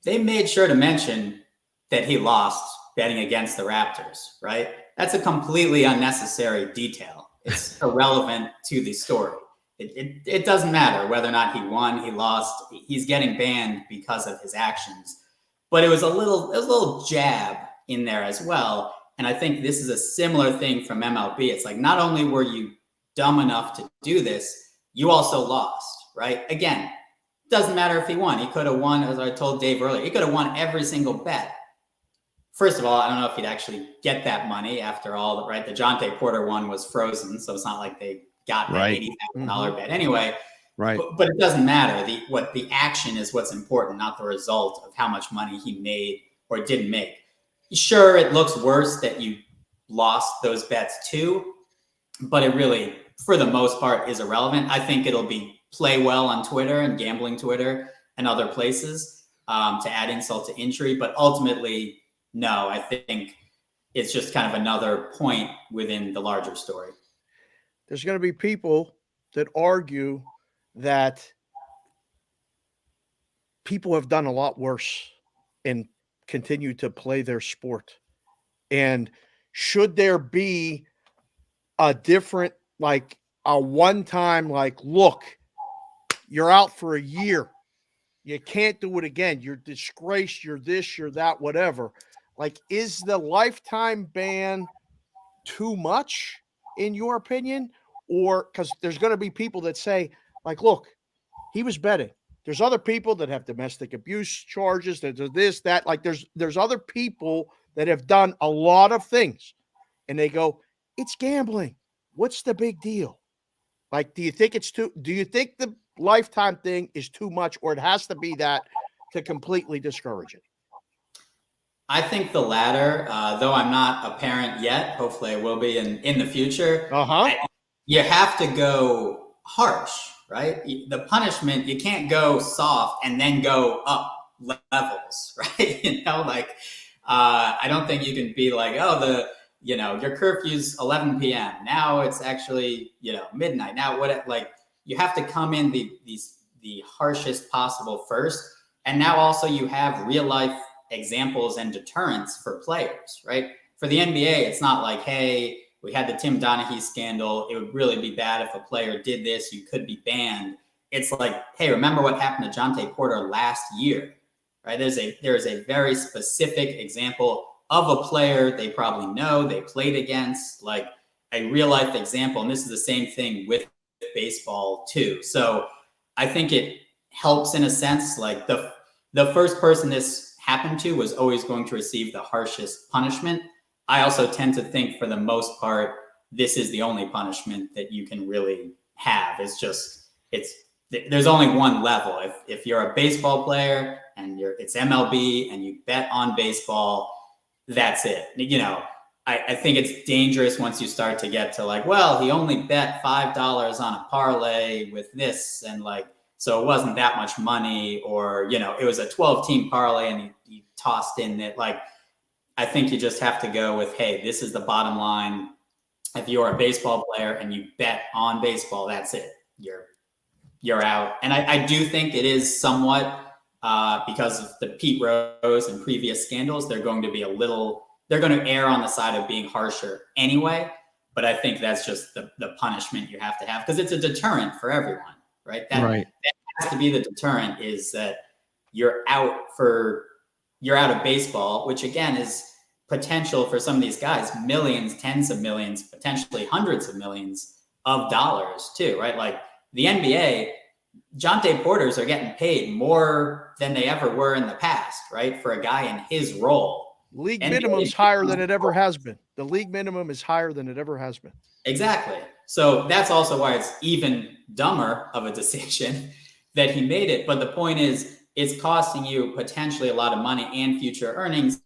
They made sure to mention that he lost betting against the Raptors, right? That's a completely unnecessary detail. It's irrelevant to the story. It doesn't matter whether or not he won, he lost. He's getting banned because of his actions. But it was a little jab in there as well. And I think this is a similar thing from MLB. It's like, not only were you dumb enough to do this, you also lost, right? Again, doesn't matter if he won. He could have won, as I told Dave earlier, he could have won every single bet. First of all, I don't know if he'd actually get that money after all, right? The Jonte Porter one was frozen, so it's not like they got that $80,000 bet anyway. Right. But it doesn't matter. The action is what's important, not the result of how much money he made or didn't make. Sure, it looks worse that you lost those bets too, but it really, for the most part, is irrelevant. I think it'll be play well on Twitter and gambling Twitter and other places to add insult to injury. But ultimately, no, I think it's just kind of another point within the larger story. There's going to be people that argue that people have done a lot worse and continue to play their sport. And should there be a different, like a one-time, like, look, you're out for a year. You can't do it again. You're disgraced. You're this, you're that, whatever. Like, is the lifetime ban too much in your opinion? Or because there's going to be people that say, like, look, he was betting. There's other people that have domestic abuse charges. There's this, that. Like, there's other people that have done a lot of things. And they go, it's gambling. What's the big deal? Like, do you think the lifetime thing is too much, or it has to be that to completely discourage it? I think the latter, though I'm not a parent yet. Hopefully I will be in the future. You have to go harsh, right? The punishment, you can't go soft and then go up levels, right? I don't think you can be like, oh, your curfew's 11 p.m. Now it's actually, midnight. Now you have to come in the harshest possible first. And now also you have real life examples and deterrents for players, right? For the NBA, it's not like, hey, we had the Tim Donaghy scandal. It would really be bad if a player did this. You could be banned. It's like, hey, remember what happened to Jonte Porter last year, right? There is a very specific example of a player they probably know, they played against, like a real life example. And this is the same thing with baseball too. So I think it helps in a sense, like the the first person this happened to was always going to receive the harshest punishment. I also tend to think, for the most part, this is the only punishment that you can really have. There's only one level. If you're a baseball player and it's MLB and you bet on baseball, that's it. You know, I think it's dangerous once you start to get to like, well, he only bet $5 on a parlay with this, and like, so it wasn't that much money, or, you know, it was a 12-team parlay and he tossed in that. Like, I think you just have to go with, hey, this is the bottom line. If you're a baseball player and you bet on baseball, that's it. You're out. And I do think it is somewhat because of the Pete Rose and previous scandals, they're going to err on the side of being harsher anyway. But I think that's just the punishment you have to have, because it's a deterrent for everyone, right? That has to be the deterrent, is that you're out of baseball, which again is potential for some of these guys, millions, tens of millions, potentially hundreds of millions of dollars too, right? Like the NBA, Jonte Porters are getting paid more than they ever were in the past, right? For a guy in his role. League minimum is higher than it ever has been. The league minimum is higher than it ever has been. Exactly. So that's also why it's even dumber of a decision that he made it. But the point is, it's costing you potentially a lot of money and future earnings.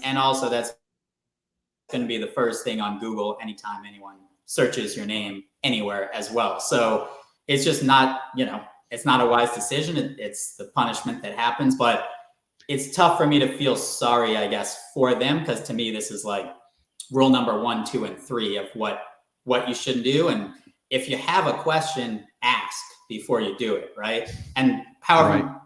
And also, that's going to be the first thing on Google anytime anyone searches your name anywhere as well. So it's just not, you know, it's not a wise decision. It's the punishment that happens. But it's tough for me to feel sorry, I guess, for them, because to me, this is like rule number 1, 2, and 3 of what you should do. And if you have a question, ask before you do it, right? And however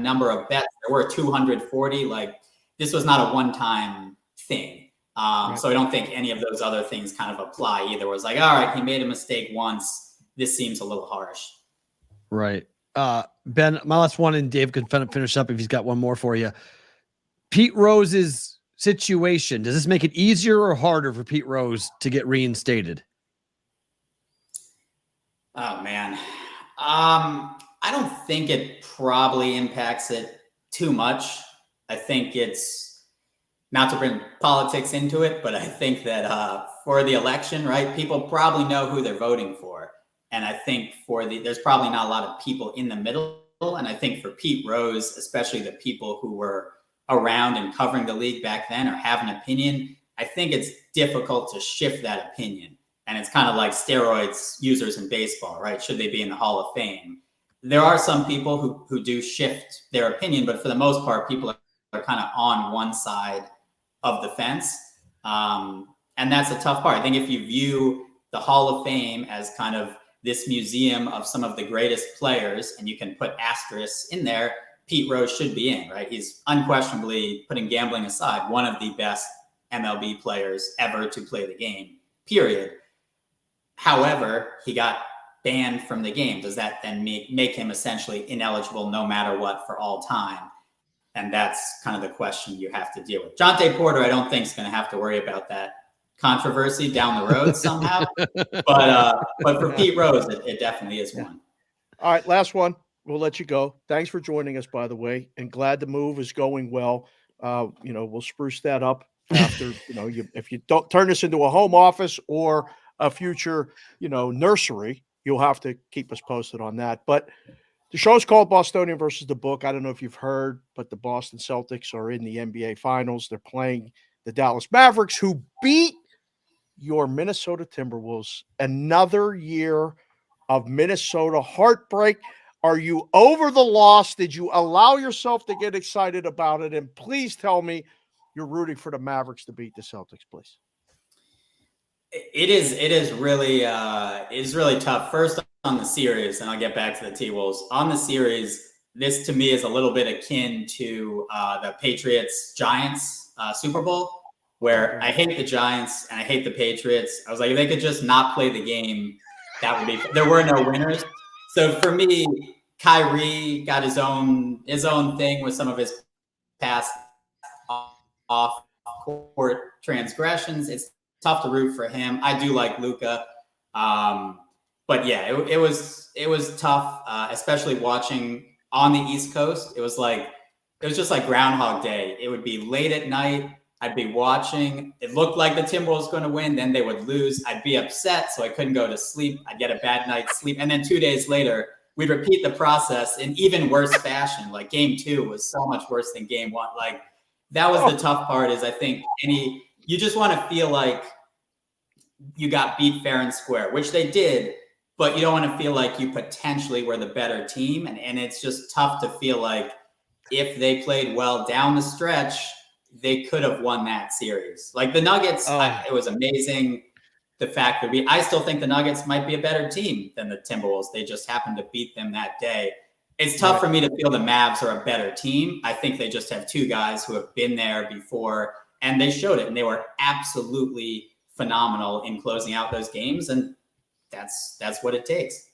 number of bets, there were 240, like, this was not a one-time thing. So I don't think any of those other things kind of apply either. It was like, all right, he made a mistake once. This seems a little harsh. Right. Ben, my last one, and Dave can finish up if he's got one more for you. Pete Rose's situation, does this make it easier or harder for Pete Rose to get reinstated? Oh, man. I don't think it probably impacts it too much. I think it's, not to bring politics into it, but I think that for the election, right, people probably know who they're voting for. And I think there's probably not a lot of people in the middle. And I think for Pete Rose, especially the people who were around and covering the league back then or have an opinion, I think it's difficult to shift that opinion. And it's kind of like steroids users in baseball, right? Should they be in the Hall of Fame? There are some people who do shift their opinion, but for the most part, people are kind of on one side of the fence. And that's a tough part. I think if you view the Hall of Fame as kind of this museum of some of the greatest players, and you can put asterisks in there, Pete Rose should be in, right? He's unquestionably, putting gambling aside, one of the best MLB players ever to play the game, period. However, he got banned from the game. Does that then make him essentially ineligible no matter what for all time? And that's kind of the question you have to deal with. Jonte Porter, I don't think is going to have to worry about that controversy down the road somehow. But for Pete Rose, it definitely is one. All right, last one. We'll let you go. Thanks for joining us, by the way, and glad the move is going well. We'll spruce that up after, if you don't turn this into a home office or a future, nursery, you'll have to keep us posted on that. But the show's called Bostonian versus the Book. I don't know if you've heard, but the Boston Celtics are in the NBA Finals. They're playing the Dallas Mavericks, who beat your Minnesota Timberwolves. Another year of Minnesota heartbreak. Are you over the loss? Did you allow yourself to get excited about it? And please tell me you're rooting for the Mavericks to beat the Celtics, please. It is really tough. First on the series, and I'll get back to the T-Wolves. On the series, this to me is a little bit akin to the Patriots-Giants Super Bowl, where I hate the Giants and I hate the Patriots. I was like, if they could just not play the game, that would be. There were no winners. So for me, Kyrie got his own thing with some of his past off-court transgressions. It's tough to root for him. I do like Luka, but yeah, it was tough, especially watching on the East Coast, it was just like Groundhog Day. It would be late at night. I'd be watching. It looked like the Timberwolves going to win. Then they would lose. I'd be upset, so I couldn't go to sleep. I'd get a bad night's sleep. And then 2 days later, we'd repeat the process in even worse fashion. Like game 2 was so much worse than game 1. Like that was the tough part is I think you just want to feel like you got beat fair and square, which they did, but you don't want to feel like you potentially were the better team. And it's just tough to feel like if they played well down the stretch, they could have won that series. Like the Nuggets, it was amazing. The fact that I still think the Nuggets might be a better team than the Timberwolves. They just happened to beat them that day. It's tough for me to feel the Mavs are a better team. I think they just have 2 guys who have been there before, and they showed it, and they were absolutely phenomenal in closing out those games, and that's what it takes.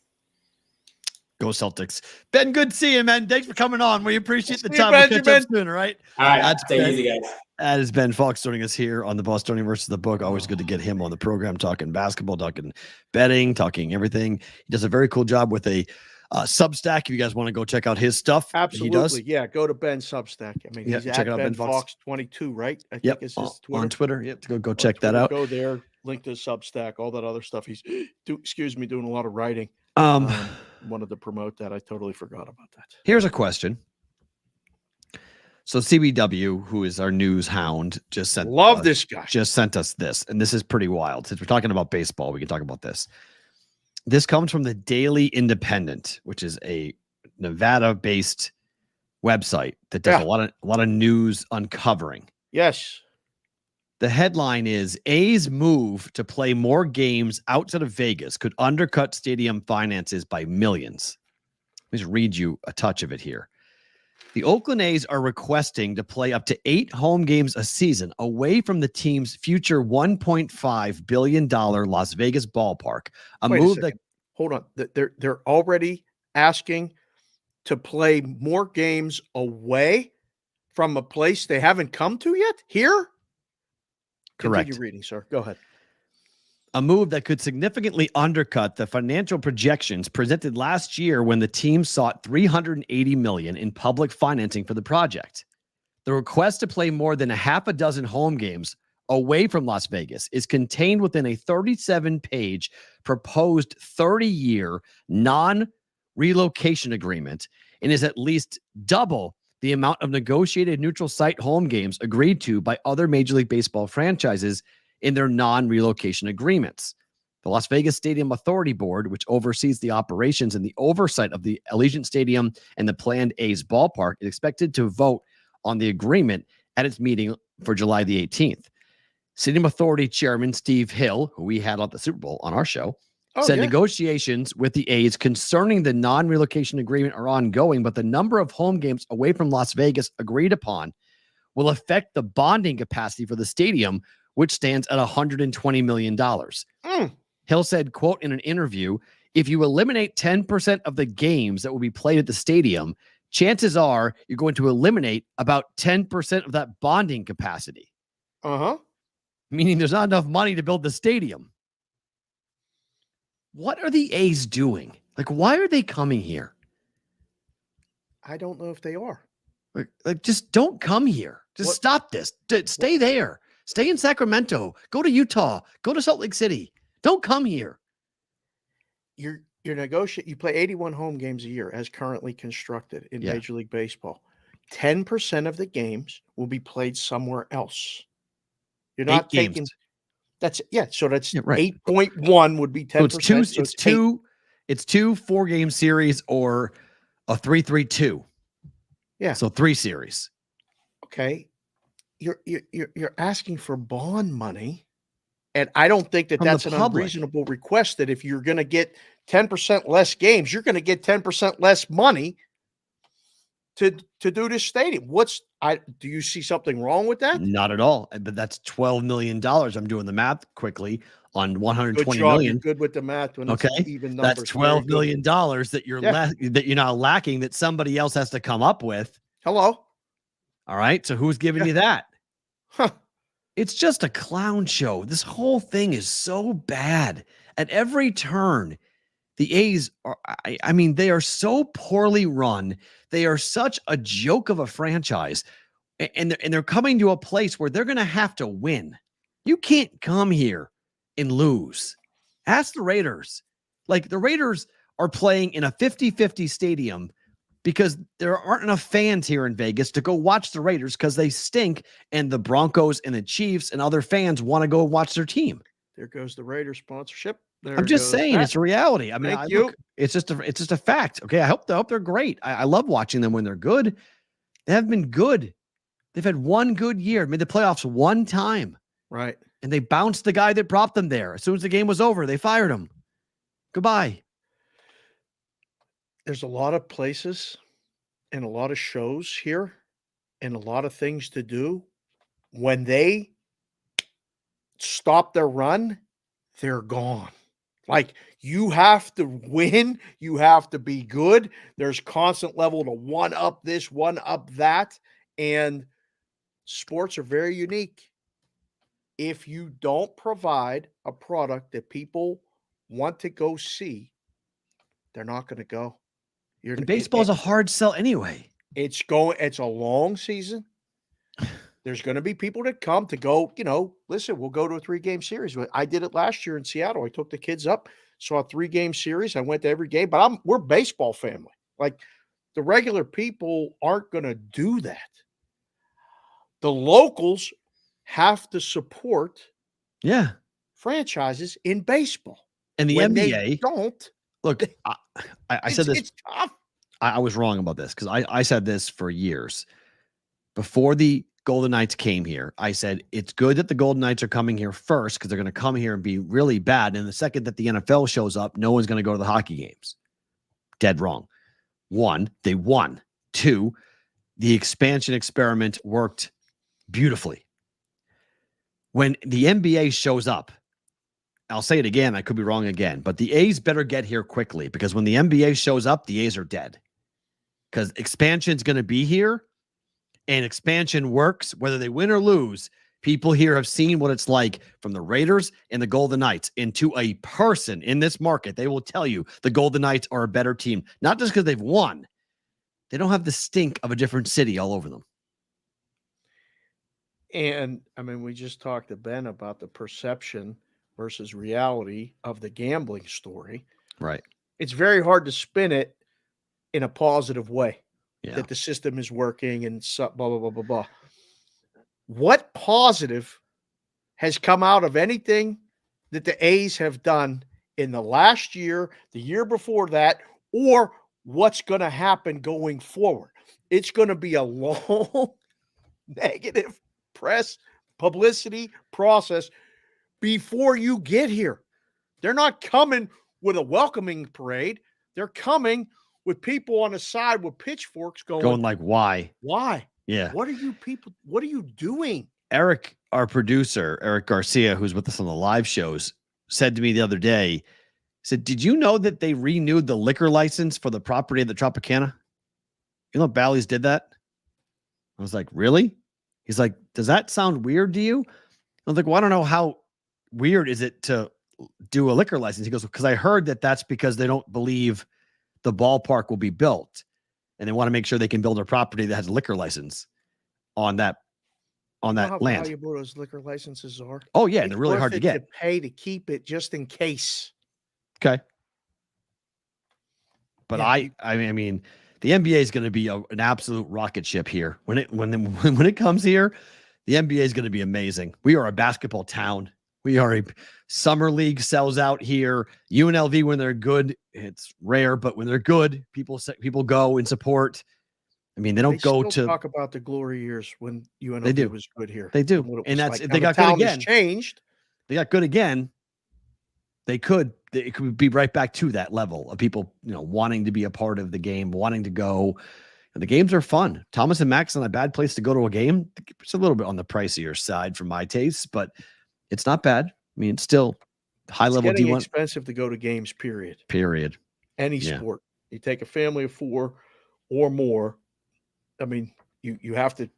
Go Celtics. Ben, good seeing you, man. Thanks for coming on. We appreciate the time. We'll catch up soon, all right? All right. Stay easy, guys. That is Ben Fawkes joining us here on the Bostonian versus the Book. Always good to get him on the program, talking basketball, talking betting, talking everything. He does a very cool job with a Substack. If you guys want to go check out his stuff, absolutely. He does. Yeah, go to Ben's Substack. I mean, he's check at it out. Ben Fawkes 22, right? I think it's his Twitter. On Twitter. Yep, go check that out. Go there, link to Substack, all that other stuff. He's doing a lot of writing. Wanted to promote that. I totally forgot about that. Here's a question. So CBW, who is our news hound, just sent this guy. Just sent us this, and this is pretty wild. Since we're talking about baseball, we can talk about this. This comes from the Daily Independent, which is a Nevada-based website that does a lot of news uncovering. Yes. The headline is A's move to play more games outside of Vegas could undercut stadium finances by millions. Let me just read you a touch of it here. The Oakland A's are requesting to play up to 8 home games a season away from the team's future $1.5 billion Las Vegas ballpark. Hold on. They're already asking to play more games away from a place they haven't come to yet? Here? Correct. Continue reading, sir. Go ahead. A move that could significantly undercut the financial projections presented last year when the team sought $380 million in public financing for the project. The request to play more than a half a dozen home games away from Las Vegas is contained within a 37-page proposed 30-year non-relocation agreement and is at least double the amount of negotiated neutral site home games agreed to by other Major League Baseball franchises in their non-relocation agreements. The Las Vegas Stadium Authority Board, which oversees the operations and the oversight of the Allegiant Stadium and the planned A's ballpark, is expected to vote on the agreement at its meeting for July the 18th. Stadium Authority Chairman Steve Hill, who we had on the Super Bowl on our show, said negotiations with the A's concerning the non-relocation agreement are ongoing, but the number of home games away from Las Vegas agreed upon will affect the bonding capacity for the stadium, which stands at $120 million. Hill said, quote, in an interview, if you eliminate 10% of the games that will be played at the stadium, chances are you're going to eliminate about 10% of that bonding capacity. Meaning there's not enough money to build the stadium. What are the A's doing? Like, why are they coming here? I don't know if they are. Like just don't come here. Just stop this. Stay there. Stay in Sacramento. Go to Utah. Go to Salt Lake City. Don't come here. You're negotiating. You play 81 home games a year as currently constructed in Major League Baseball. 10% of the games will be played somewhere else. You're not taking games. That's So that's 8.1 would be 10%. It's two 4-game series or a 3-3-2. Yeah. So 3 series. Okay. You're asking for bond money. And I don't think that that's an unreasonable request, that if you're going to get 10% less games, you're going to get 10% less money to do this stadium. Do you see something wrong with that? Not at all. But that's $12 million. I'm doing the math quickly on $120 million. You're good with the math. When okay. It's even numbers. That's $12 million that you're now lacking, that somebody else has to come up with. Hello. All right. So who's giving you that? It's just a clown show. This whole thing is so bad. At every turn, The A's are, I mean, they are so poorly run. They are such a joke of a franchise. And they're coming to a place where they're going to have to win. You can't come here and lose. Ask the Raiders. Like, the Raiders are playing in a 50-50 stadium because there aren't enough fans here in Vegas to go watch the Raiders because they stink, and the Broncos and the Chiefs and other fans want to go watch their team. There goes the Raiders sponsorship. I'm just saying, it's a reality. I mean, Look, it's just a fact. Okay, I hope they're great. I love watching them when they're good. They have been good. They've had one good year, made the playoffs one time. Right. And they bounced the guy that brought them there. As soon as the game was over, they fired him. Goodbye. There's a lot of places and a lot of shows here and a lot of things to do. When they stop their run, they're gone. Like, you have to win. You have to be good. There's constant level to one up this, one up that. And sports are very unique. If you don't provide a product that people want to go see, they're not going to go. Baseball is a hard sell anyway. It's a long season. There's going to be people that come to go, listen, we'll go to a 3-game series. I did it last year in Seattle. I took the kids up, saw a 3-game series. I went to every game, but we're baseball family. Like, the regular people aren't going to do that. The locals have to support franchises in baseball. And the when NBA they don't. Look, I said this. It's tough. I was wrong about this because I said this for years. Before the Golden Knights came here, I said it's good that the Golden Knights are coming here first because they're going to come here and be really bad. And the second that the NFL shows up, no one's going to go to the hockey games. Dead wrong. 1, they won. 2, the expansion experiment worked beautifully. When the NBA shows up, I'll say it again, I could be wrong again, but the A's better get here quickly because when the NBA shows up, the A's are dead. Because expansion's going to be here, and expansion works whether they win or lose. People here have seen what it's like from the Raiders and the Golden Knights. And to a person in this market, they will tell you the Golden Knights are a better team, not just because they've won. They don't have the stink of a different city all over them. And, I mean, we just talked to Ben about the perception versus reality of the gambling story. Right. It's very hard to spin it in a positive way, that the system is working and blah, blah, blah, blah, blah. What positive has come out of anything that the A's have done in the last year, the year before that, or what's going to happen going forward? It's going to be a long negative press publicity process before you get here. They're not coming with a welcoming parade. They're coming with people on the side with pitchforks going like, why? Why? Yeah. What are you doing? Eric, our producer, Eric Garcia, who's with us on the live shows, said to me the other day, said, did you know that they renewed the liquor license for the property of the Tropicana? You know, Bally's did that. I was like, really? He's like, does that sound weird to you? I was like, well, I don't know how weird is it to do a liquor license. He goes, because I heard that that's because they don't believe the ballpark will be built, and they want to make sure they can build a property that has a liquor license on that How land. valuable those liquor licenses are. Oh yeah, and they're really hard to get. To pay to keep it just in case. Okay. But Yeah. I mean, the NBA is going to be an absolute rocket ship here. When it comes here, the NBA is going to be amazing. We are a basketball town. We are a summer league sells out here. UNLV, when they're good, it's rare, but when they're good, people go and support. I mean, they don't go to talk about the glory years when UNLV was good here. They do, and that's if they got good again. Changed. They got good again. It could be right back to that level of people, wanting to be a part of the game, wanting to go. And the games are fun. Thomas and Max on a bad place to go to a game. It's a little bit on the pricier side for my taste, but it's not bad. I mean, it's still high level D1. It's expensive to go to games. Period. Any sport. You take a family of 4 or more. I mean, you have to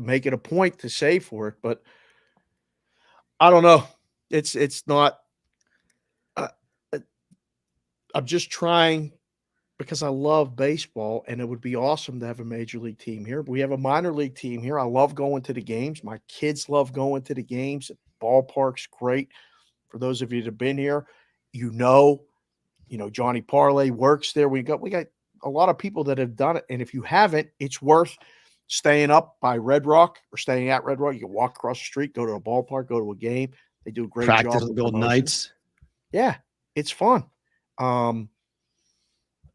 make it a point to save for it, but I don't know. It's not. I'm just trying because I love baseball, and it would be awesome to have a major league team here. We have a minor league team here. I love going to the games. My kids love going to the games. Ballpark's great. For those of you that have been here, you know, Johnny Parlay works there. We got a lot of people that have done it. And if you haven't, it's worth staying up by Red Rock or staying at Red Rock. You can walk across the street, go to a ballpark, go to a game. They do a great job. Practice with Golden Knights. Yeah, it's fun.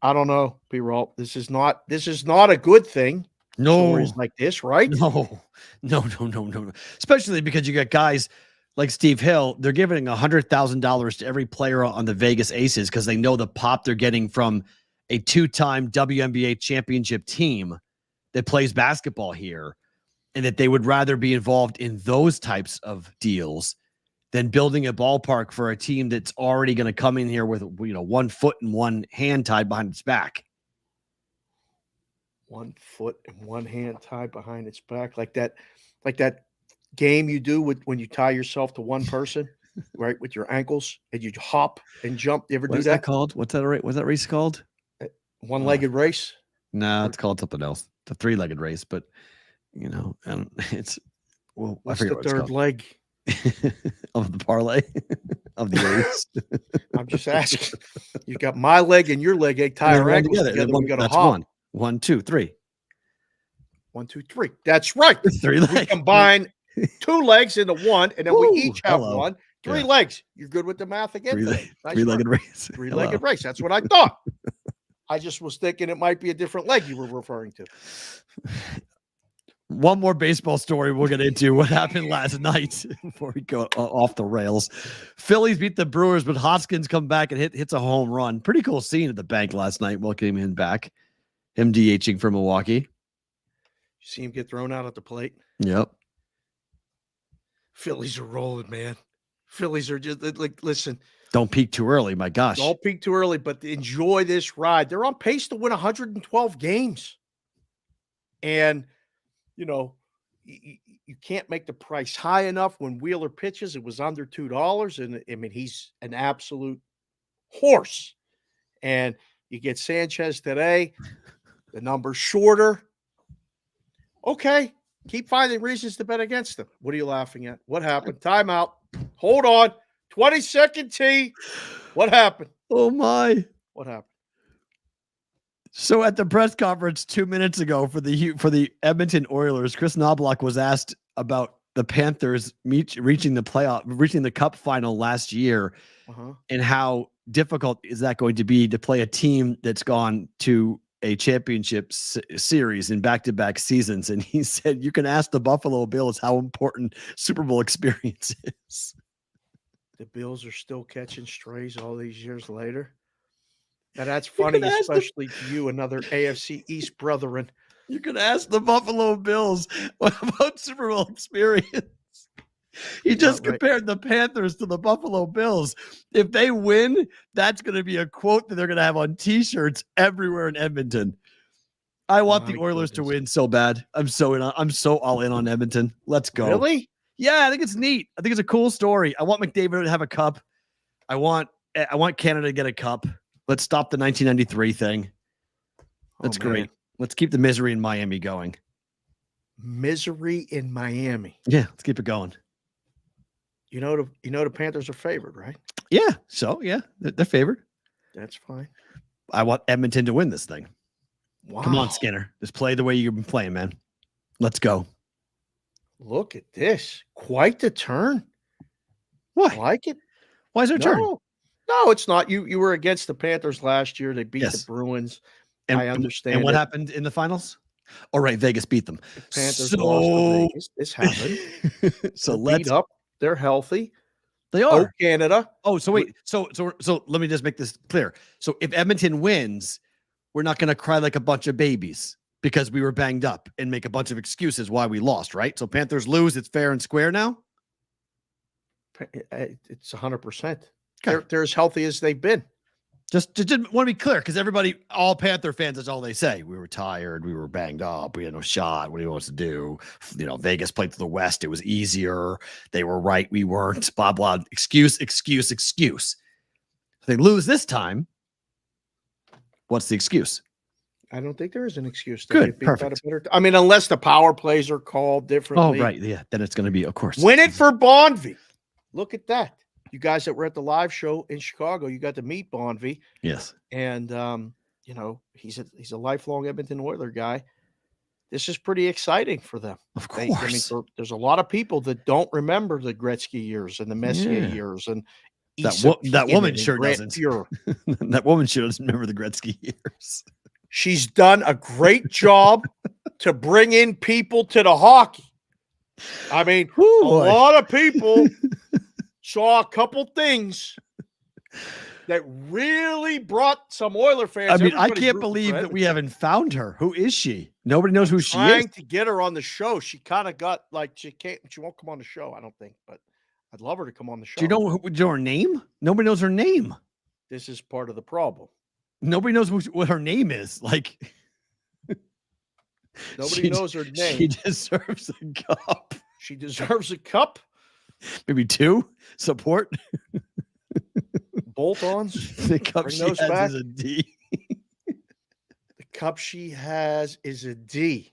I don't know, P-Roll. This is not a good thing. No. Stories like this, right? No. Especially because you got guys like Steve Hill. They're giving $100,000 to every player on the Vegas Aces because they know the pop they're getting from a 2-time WNBA championship team that plays basketball here, and that they would rather be involved in those types of deals than building a ballpark for a team that's already going to come in here with 1 foot and 1 hand tied behind its back. 1 foot and 1 hand tied behind its back, like that game you do when you tie yourself to one person, right, with your ankles, and you hop and jump. You ever do that? What's that called? What's that race called? One-legged race? No, it's called something else. It's a 3-legged race, but it's what's the third leg of the parlay of the race? I'm just asking. You got my leg and your leg. They tie our ankles together. We got to hop. 1, 2, 3. 1, 2, 3. That's right. 3 legs. We combine 2 legs into one, and then we each have one. 3 legs. You're good with the math again? 3-legged race. 3-legged race. That's what I thought. I just was thinking it might be a different leg you were referring to. One more baseball story we'll get into. What happened last night before we go off the rails. Phillies beat the Brewers, but Hoskins come back and hits a home run. Pretty cool scene at the bank last night. Welcoming him back. Him DHing for Milwaukee. You see him get thrown out at the plate? Yep. Phillies are rolling, man. Phillies are just like, listen. Don't peak too early. My gosh. Don't peak too early, but enjoy this ride. They're on pace to win 112 games. And, you can't make the price high enough. When Wheeler pitches, it was under $2. And, I mean, he's an absolute horse. And you get Sanchez today. The number's shorter. Okay. Keep finding reasons to bet against them. What are you laughing at? What happened? Timeout. Hold on. 22nd tee. What happened? Oh, my. What happened? So at the press conference 2 minutes ago for the Edmonton Oilers, Chris Knobloch was asked about the Panthers reaching the Cup final last year, and how difficult is that going to be to play a team that's gone to a championship series in back-to-back seasons. And he said, you can ask the Buffalo Bills how important Super Bowl experience is. The Bills are still catching strays all these years later. Now that's funny, especially to you, another AFC East brethren. You can ask the Buffalo Bills about Super Bowl experience. He just compared the Panthers to the Buffalo Bills. If they win, that's going to be a quote that they're going to have on T-shirts everywhere in Edmonton. I want the Oilers to win so bad. I'm so all in on Edmonton. Let's go. Really? Yeah, I think it's neat. I think it's a cool story. I want McDavid to have a cup. I want Canada to get a cup. Let's stop the 1993 thing. That's great. Let's keep the misery in Miami going. Misery in Miami. Yeah, let's keep it going. You know the Panthers are favored, right? Yeah. So yeah, they're favored. That's fine. I want Edmonton to win this thing. Wow. Come on, Skinner. Just play the way you've been playing, man. Let's go. Look at this. Quite the turn. What? I like it. Why is there a turn? No, it's not. You were against the Panthers last year. They beat the Bruins. And, I understand. And what happened in the finals? All right, Vegas beat them. The Panthers lost to Vegas. This happened. So They're beat up. They're healthy. They are. Oh, Canada. Oh, so wait. So let me just make this clear. So if Edmonton wins, we're not going to cry like a bunch of babies because we were banged up and make a bunch of excuses why we lost, right? So Panthers lose. It's fair and square now. It's 100%. They're as healthy as they've been. Just want to be clear, because all Panther fans, that's all they say. We were tired. We were banged up. We had no shot. What do you want us to do? Vegas played to the West. It was easier. They were right. We weren't. Blah, blah. Excuse. If they lose this time, What's the excuse? I don't think there is an excuse. Good, They've got a perfect. better I mean, unless the power plays are called Oh, differently. right. Yeah. Then it's going to be, of course. Win it for Bonvie. Look at that. You guys that were at the live show in Chicago, you got to meet Bonvie. Yes. And, you know, he's a lifelong Edmonton Oiler guy. This is pretty exciting for them. Of course. There's a lot of people that don't remember the Gretzky years and the Messier years and that woman sure doesn't. Fuhrer. That woman sure doesn't remember the Gretzky years. She's done a great job to bring in people to the hockey. I mean, a lot of people saw a couple things that really brought some Oiler fans. I mean, I Everybody's can't rooting believe for that we haven't found her. Who is she? Nobody knows who she is. Trying to get her on the show. She kind of got like she won't come on the show, I don't think, but I'd love her to come on the show. Do you know her name? Nobody knows her name. This is part of the problem. Nobody knows what her name is. Like Nobody knows her name. She deserves a cup. She deserves a cup. Maybe 2 support. Bolt-ons. The cup Bring she those has back. is a D. The cup she has is a D.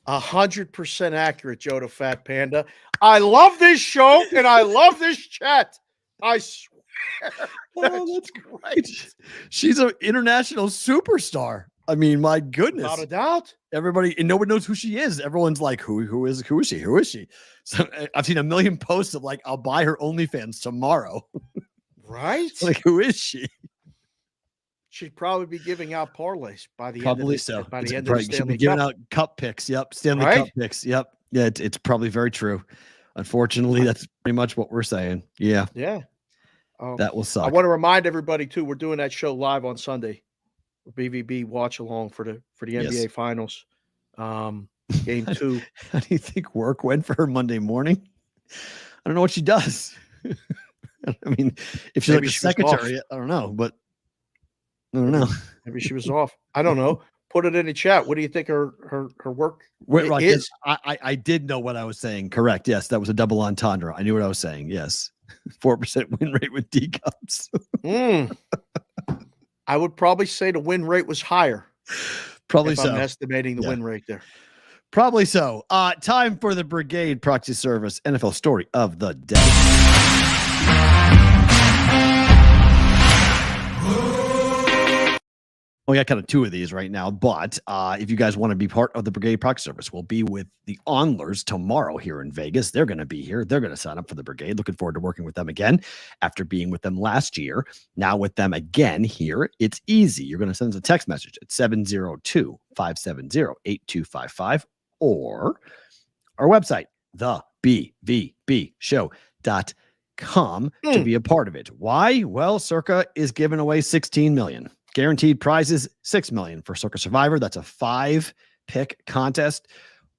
100% accurate, Joe the Fat Panda. I love this show and I love this chat. I swear. That's great. She's an international superstar. I mean, my goodness. Without a doubt. Everybody, and nobody knows who she is. Everyone's like, who is she? Who is she? So I've seen a million posts of like, I'll buy her OnlyFans tomorrow. Right? Like, who is she? She'd probably be giving out parlays by the Probably end of so. By It's the end of the she'll be Stanley giving Cup. out cup picks. Yep. Stanley Right? Cup picks. Yep. Yeah. It's probably very true. Unfortunately, that's pretty much what we're saying. Yeah. Yeah. That will suck. I want to remind everybody too, we're doing that show live on Sunday. BVB watch along for the NBA Finals. Game 2. How do you think work went for her Monday morning? I don't know what she does. I mean, if she's Maybe like a she was secretary, I don't know, but I don't know. Maybe she was off. I don't know. Put it in the chat. What do you think her work Wait, right, is? I did know what I was saying. Correct. Yes, that was a double entendre. I knew what I was saying. Yes. 4% win rate with D cups. I would probably say the win rate was higher. Probably if so. I'm estimating the win rate there. Probably so. Time for the Brigade Proxy Service NFL story of the day. We got kind of 2 of these right now, but if you guys want to be part of the Brigade Proxy Service, we'll be with the Onlers tomorrow here in Vegas. They're going to be here. They're going to sign up for the Brigade. Looking forward to working with them again after being with them last year. Now with them again here, it's easy. You're going to send us a text message at 702-570-8255 or our website, thebvbshow.com to be a part of it. Why? Well, Circa is giving away $16 million. Guaranteed prizes, $6 million for Circa Survivor. That's a 5-pick contest.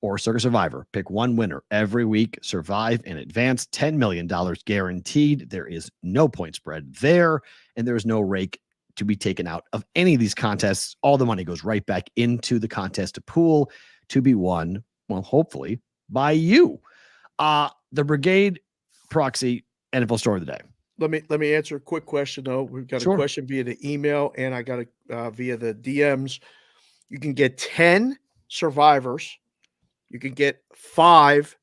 Or Circa Survivor. Pick one winner every week. Survive and advance. $10 million guaranteed. There is no point spread there. And there is no rake to be taken out of any of these contests. All the money goes right back into the contest pool to be won, well, hopefully, by you. The Brigade Proxy NFL Story of the Day. Let me answer a quick question though. We've got a question via the email and I got it via the DMs. You can get 10 survivors. You can get 5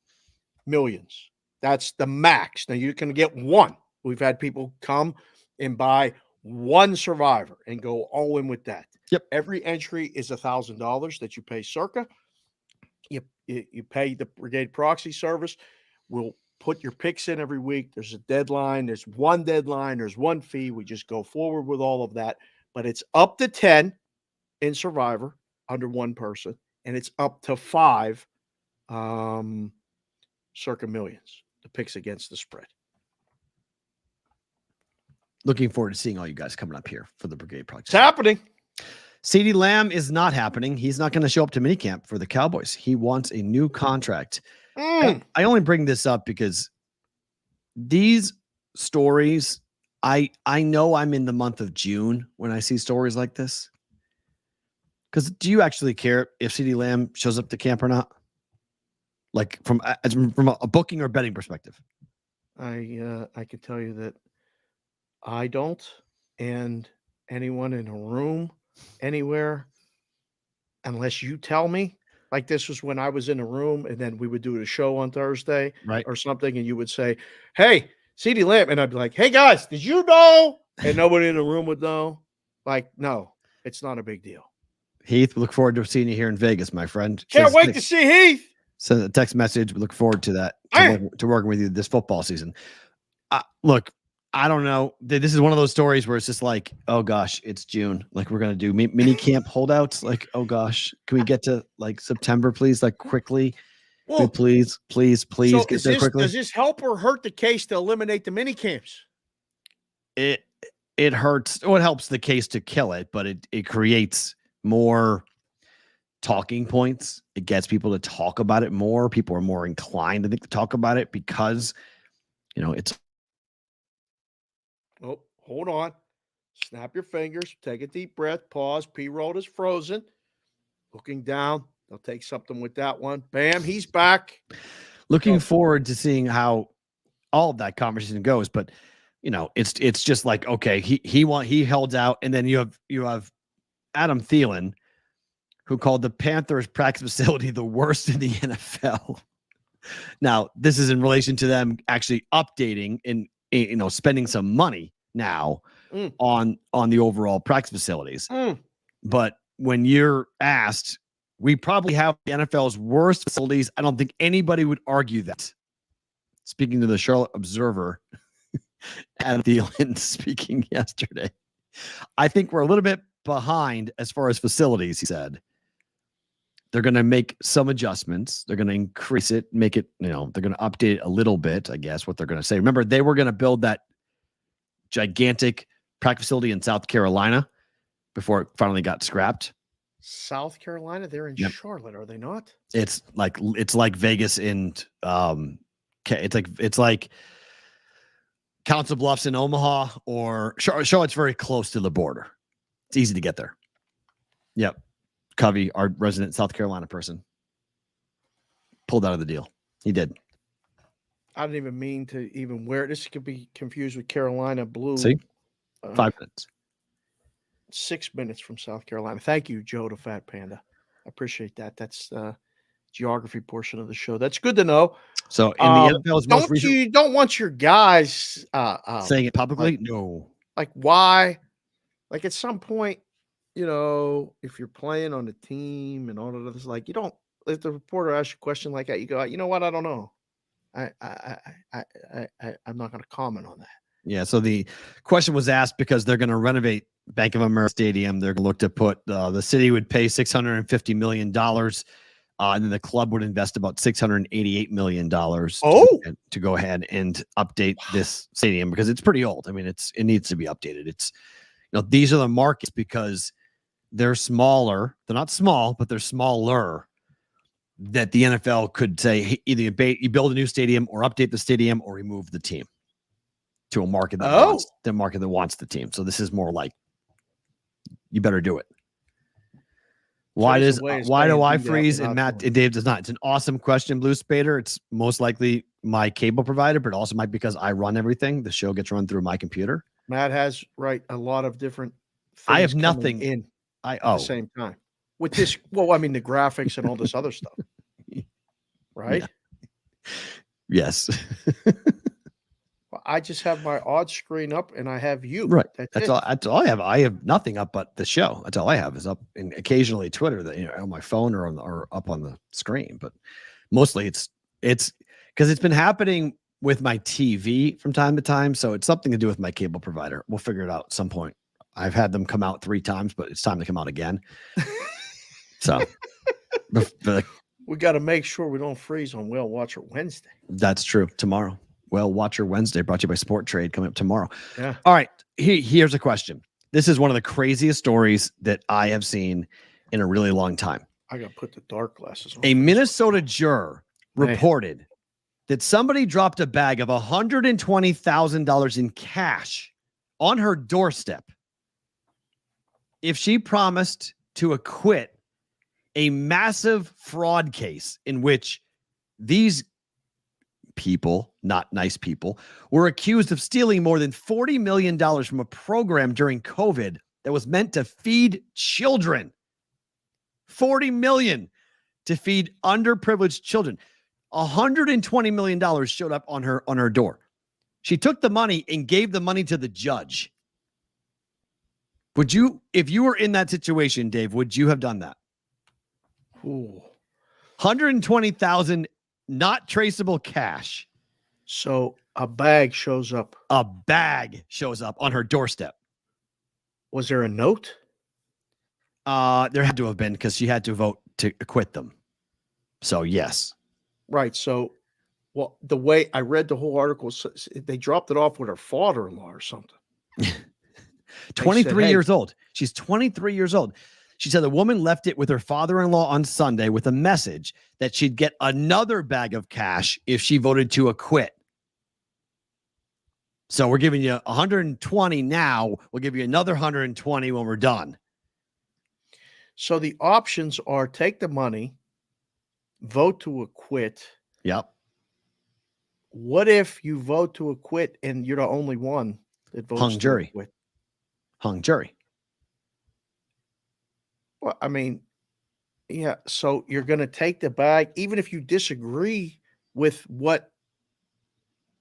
millions. That's the max. Now you can get 1. We've had people come and buy 1 survivor and go all in with that. Yep. Every entry is $1,000 that you pay Circa. You pay the Brigade Proxy Service. We'll put your picks in every week. There's a deadline. There's 1 deadline. There's 1 fee. We just go forward with all of that. But it's up to 10 in Survivor under 1 person. And it's up to 5 Circa millions. The picks against the spread. Looking forward to seeing all you guys coming up here for the Brigade Project. It's happening. CeeDee Lamb is not happening. He's not going to show up to minicamp for the Cowboys. He wants a new contract. I only bring this up because these stories, I know I'm in the month of June when I see stories like this. Because do you actually care if CeeDee Lamb shows up to camp or not? Like from a booking or betting perspective? I can tell you that I don't, and anyone in a room anywhere unless you tell me. Like this was when I was in a room and then we would do a show on Thursday or something. And you would say, hey, CeeDee Lamb. And I'd be like, hey guys, did you know? And nobody in the room would know. Like, no, it's not a big deal. Heath, we look forward to seeing you here in Vegas, my friend. Can't wait to see Heath. Send a text message. We look forward to that, to working with you this football season. Look, I don't know. This is one of those stories where it's just like, oh gosh, it's June. Like we're going to do mini camp holdouts. Like, oh gosh, can we get to like September, please? Like quickly. Well, please so get there quickly. Does this help or hurt the case to eliminate the mini camps? It hurts. Well, it helps the case to kill it, but it creates more talking points. It gets people to talk about it more. People are more inclined, I think, to talk about it because, it's. Oh, hold on. Snap your fingers. Take a deep breath. Pause. P-roll is frozen. Looking down. They'll take something with that one. Bam. He's back. Looking forward to seeing how all of that conversation goes. But, it's just like, okay, he held out. And then you have Adam Thielen, who called the Panthers practice facility the worst in the NFL. Now, this is in relation to them actually updating and, spending some money now on the overall practice facilities. But when you're asked, we probably have the NFL's worst facilities. I don't think anybody would argue that. Speaking to the Charlotte Observer, Adam Thielen speaking yesterday, I think we're a little bit behind as far as facilities, he said. They're going to make some adjustments. They're going to increase it, make it, they're going to update it a little bit, I guess, what they're going to say. Remember, they were going to build that gigantic practice facility in South Carolina before it finally got scrapped. South Carolina? They're in Charlotte, are they not? It's like Vegas and it's like Council Bluffs in Omaha or Charlotte's very close to the border. It's easy to get there. Yep. Covey, our resident South Carolina person, pulled out of the deal. He did. I didn't even mean to even wear it. This could be confused with Carolina blue. See? 5 minutes. 6 minutes from South Carolina. Thank you, Joe the Fat Panda. I appreciate that. That's the geography portion of the show. That's good to know. So in the NFL's most recent, you don't want your guys saying it publicly? No. Like why? Like at some point, if you're playing on the team and all of this, like if the reporter asks you a question like that, you go, you know what? I don't know. I'm not going to comment on that. Yeah. So the question was asked because they're going to renovate Bank of America Stadium. They're going to look to put the city would pay $650 million. And then the club would invest about $688 million to go ahead and update this stadium because it's pretty old. I mean, it needs to be updated. It's, these are the markets because they're smaller. They're not small, but they're smaller that the NFL could say, hey, either you build a new stadium or update the stadium or remove the team to a market that wants the team. So this is more like, you better do it. Why do I freeze and Matt and Dave does not? It's an awesome question, Blue Spader. It's most likely my cable provider, but also might because I run everything. The show gets run through my computer. Matt has a lot of different things. I have nothing in at the same time. With this, the graphics and all this other stuff. Right? Yeah. Yes. I just have my odd screen up and I have you. Right. That's all I have. I have nothing up but the show. That's all I have is up, and occasionally Twitter that on my phone or up on the screen. But mostly it's because it's been happening with my TV from time to time. So it's something to do with my cable provider. We'll figure it out at some point. I've had them come out 3 times, but it's time to come out again. So we got to make sure we don't freeze on Whale Watcher Wednesday. That's true. Tomorrow. Well, Watcher Wednesday brought to you by Sport Trade coming up tomorrow. Yeah. All right. Here's a question. This is one of the craziest stories that I have seen in a really long time. I got to put the dark glasses on. A Minnesota juror reported that somebody dropped a bag of $120,000 in cash on her doorstep if she promised to acquit a massive fraud case in which these people, not nice people, were accused of stealing more than $40 million from a program during COVID that was meant to feed children. $40 million to feed underprivileged children. $120 million showed up on her door. She took the money and gave the money to the judge. Would you, if you were in that situation, Dave, would you have done that? Ooh. 120,000 not traceable cash. So a bag shows up. A bag shows up on her doorstep. Was there a note? There had to have been, because she had to vote to acquit them. So yes. Right. So, well, the way I read the whole article, they dropped it off with her father-in-law or something. 23 said, years old. She's 23 years old. She said the woman left it with her father-in-law on Sunday with a message that she'd get another bag of cash if she voted to acquit. So we're giving you 120 now. We'll give you another 120 when we're done. So the options are take the money, vote to acquit. Yep. What if you vote to acquit and you're the only one that votes Hung jury. to acquit? Hung jury. Well, I mean, yeah. So you're going to take the bag, even if you disagree with what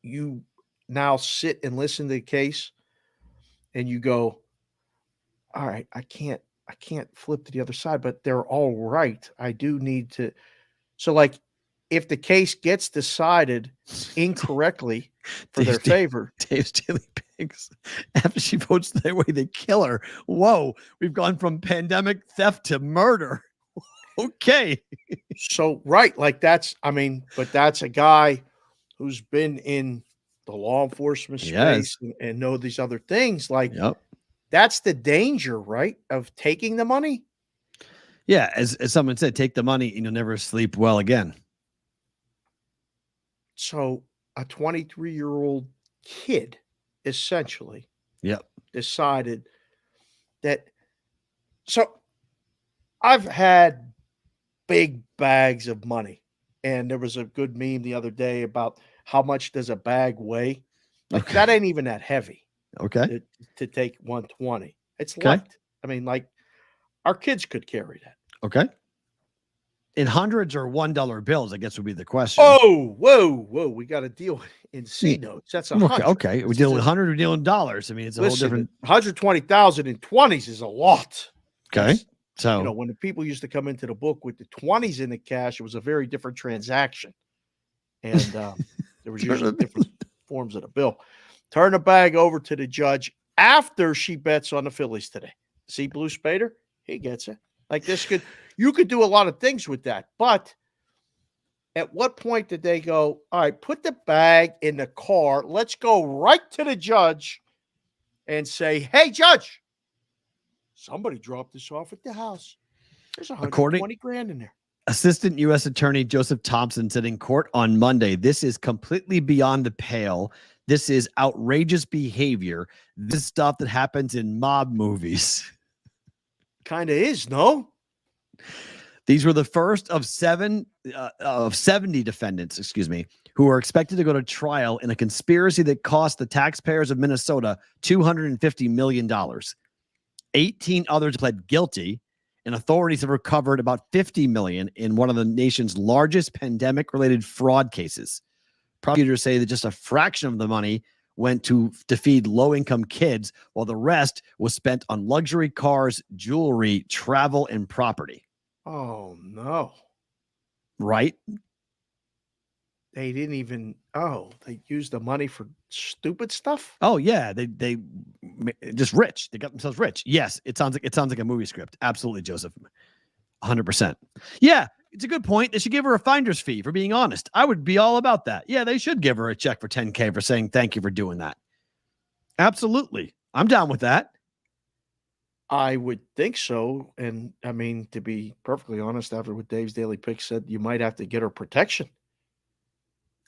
you now sit and listen to the case, and you go, all right, I can't flip to the other side, but they're all right. I do need to. So, like, if the case gets decided incorrectly for their favor, Dave's Daily Pigs, after she votes that way, they kill her. Whoa, we've gone from pandemic theft to murder. Okay. So, right, like that's a guy who's been in the law enforcement space and know these other things. Like, that's the danger, right, of taking the money. Yeah, as someone said, take the money and you'll never sleep well again. So a 23-year-old kid essentially decided that. So I've had big bags of money, and there was a good meme the other day about how much does a bag weigh. Like, that ain't even that heavy. Okay. To take 120. It's light. I mean, like, our kids could carry that. Okay. In hundreds or $1 bills, I guess would be the question. Oh, whoa. We got to deal in C notes. That's a hundred. Okay. We're dealing with 100, we're dealing with dollars. I mean, it's a whole different. 120,000 in 20s is a lot. Okay. So, you know, when the people used to come into the book with the 20s in the cash, it was a very different transaction. And there was usually different forms of the bill. Turn the bag over to the judge after she bets on the Phillies today. See Blue Spader? He gets it. Like, you could do a lot of things with that. But at what point did they go, all right, put the bag in the car. Let's go right to the judge and say, hey, judge, somebody dropped this off at the house. There's $120,000 in there. Assistant U.S. Attorney Joseph Thompson said in court on Monday, this is completely beyond the pale. This is outrageous behavior. This is stuff that happens in mob movies. Kind of is, no? These were the first of 70 defendants, who are expected to go to trial in a conspiracy that cost the taxpayers of Minnesota $250 million. 18 others pled guilty, and authorities have recovered about $50 million in one of the nation's largest pandemic-related fraud cases. Prosecutors say that just a fraction of the money went to feed low-income kids, while the rest was spent on luxury cars, jewelry, travel, and property. Oh, no. Right? They didn't even, they used the money for stupid stuff? Oh, yeah. They just rich. They got themselves rich. Yes, it sounds like a movie script. Absolutely, Joseph. 100%. Yeah, it's a good point. They should give her a finder's fee for being honest. I would be all about that. Yeah, they should give her a check for $10K for saying thank you for doing that. Absolutely. I'm down with that. I would think so. And I mean, to be perfectly honest, after what Dave's Daily Pick said, you might have to get her protection.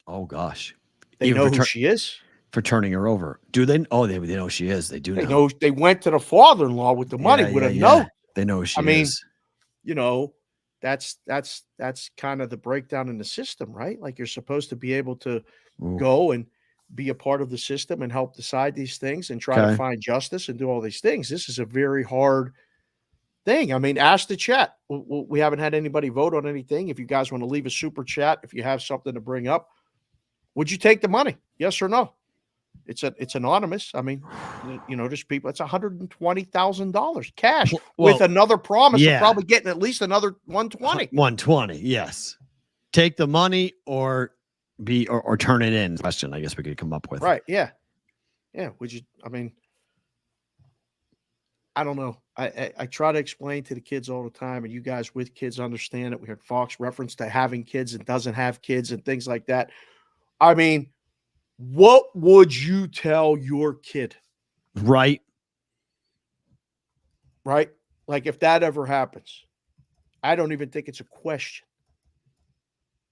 Oh, gosh. They know who she is. For turning her over. Do they? Oh, they know who she is. They do know. They know. They went to the father-in-law with the money with a note. They know who she is. I mean, you know, that's kind of the breakdown in the system, right? Like, you're supposed to be able to go and be a part of the system and help decide these things and try to find justice and do all these things. This is a very hard thing. I mean, ask the chat. We haven't had anybody vote on anything. If you guys want to leave a super chat, if you have something to bring up, would you take the money? Yes or no? It's anonymous. I mean, there's people. It's $120,000 cash with another promise of probably getting at least another 120. 120. Yes. Take the money or turn it in. Question. I guess we could come up with. Right. Yeah. Yeah. Would you? I mean, I don't know. I try to explain to the kids all the time, and you guys with kids understand it. We heard Fawkes reference to having kids and doesn't have kids and things like that. I mean, what would you tell your kid? Right. Right? Like if that ever happens, I don't even think it's a question.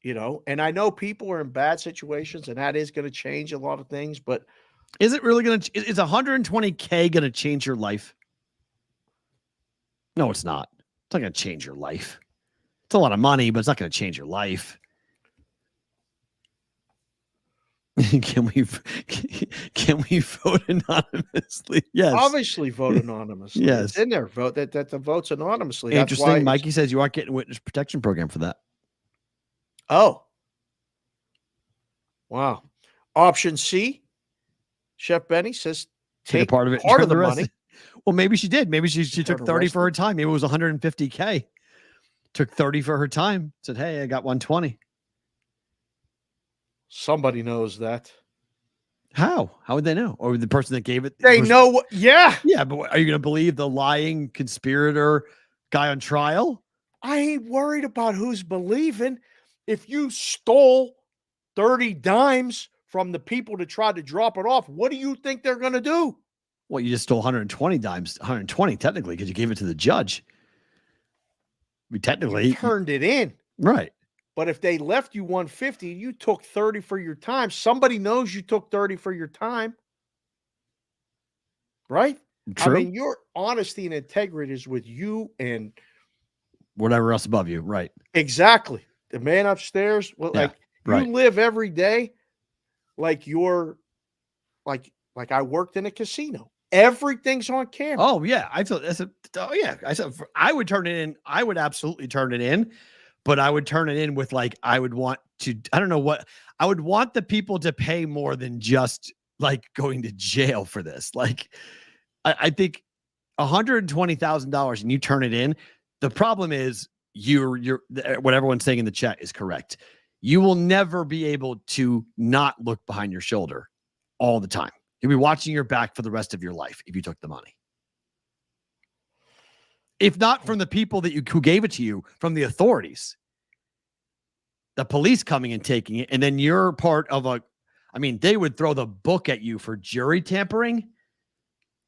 And I know people are in bad situations and that is going to change a lot of things, but is it really going to, is $120K going to change your life? No, it's not. It's not going to change your life. It's a lot of money, but it's not going to change your life. Can we vote anonymously? Yes. Obviously vote anonymously. Yes. It's in there. Vote that the votes anonymously. Interesting. That's why Mikey says you aren't getting a witness protection program for that. Oh. Wow. Option C, Chef Benny says take part of it. Part of the money. Well, maybe she did. Maybe she took 30 for her time. Maybe it was $150K. Took 30 for her time. Said, hey, I got 120. Somebody knows that. How? How would they know? Or the person that gave it? They know what? Yeah. Yeah, but are you going to believe the lying conspirator guy on trial? I ain't worried about who's believing. If you stole 30 dimes from the people to try to drop it off, what do you think they're going to do? Well, you just stole 120 dimes, 120 technically, because you gave it to the judge. You turned it in. Right. But if they left you 150, you took 30 for your time. Somebody knows you took 30 for your time. Right? True. I mean, your honesty and integrity is with you and whatever else above you. Right. Exactly. The man upstairs. Well, you live every day like you're like I worked in a casino. Everything's on camera. Oh, yeah. I said, I would turn it in. I would absolutely turn it in. But I would turn it in with I would want to, I don't know what, I would want the people to pay more than just going to jail for this. I think $120,000 and you turn it in. The problem is you're what everyone's saying in the chat is correct. You will never be able to not look behind your shoulder all the time. You'll be watching your back for the rest of your life if you took the money. If not from the people who gave it to you, from the authorities, the police coming and taking it, and then you're part of they would throw the book at you for jury tampering.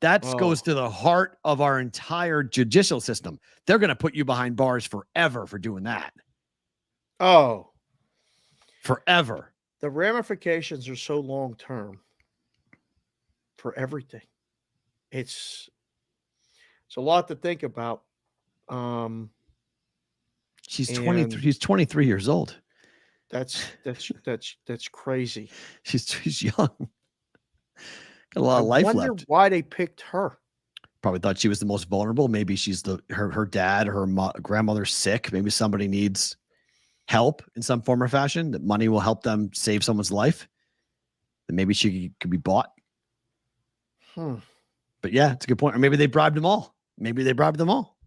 That goes to the heart of our entire judicial system. They're going to put you behind bars forever for doing that. Oh, forever. The ramifications are so long-term for everything. It's a lot to think about. She's 23. She's 23 years old. That's crazy. She's young. Got a lot of life left. I wonder why they picked her. Probably thought she was the most vulnerable. Maybe she's her dad, her grandmother's sick. Maybe somebody needs help in some form or fashion. That money will help them save someone's life. Then maybe she could be bought. But yeah, it's a good point. Or maybe they bribed them all. Maybe they bribed them all.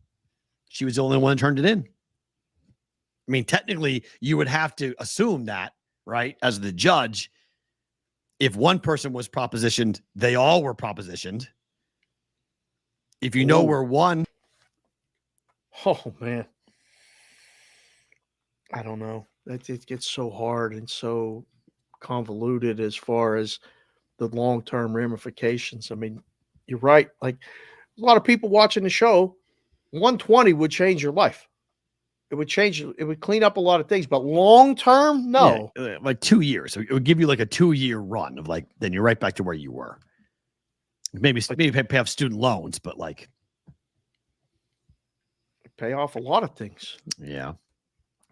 She was the only one that turned it in. I mean, technically, you would have to assume that, right? As the judge, if one person was propositioned, they all were propositioned. If you know where one. Oh, man. I don't know. It gets so hard and so convoluted as far as the long-term ramifications. I mean, you're right. A lot of people watching the show, 120 would change your life. It would change. It would clean up a lot of things, but long-term, no. Yeah, 2 years. So it would give you a 2-year run of then you're right back to where you were. Maybe pay off student loans, but pay off a lot of things. Yeah.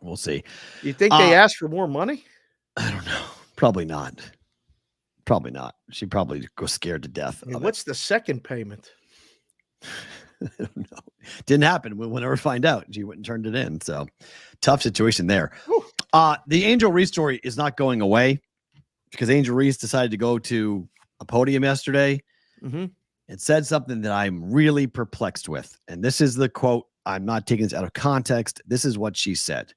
We'll see. You think they asked for more money? I don't know. Probably not. Probably not. She probably goes scared to death. I mean, what's the second payment? I don't know. Didn't happen. We'll never find out. She went and turned it in. So tough situation there. The Angel Reese story is not going away because Angel Reese decided to go to a podium yesterday. It said something that I'm really perplexed with. And this is the quote. I'm not taking this out of context. This is what she said.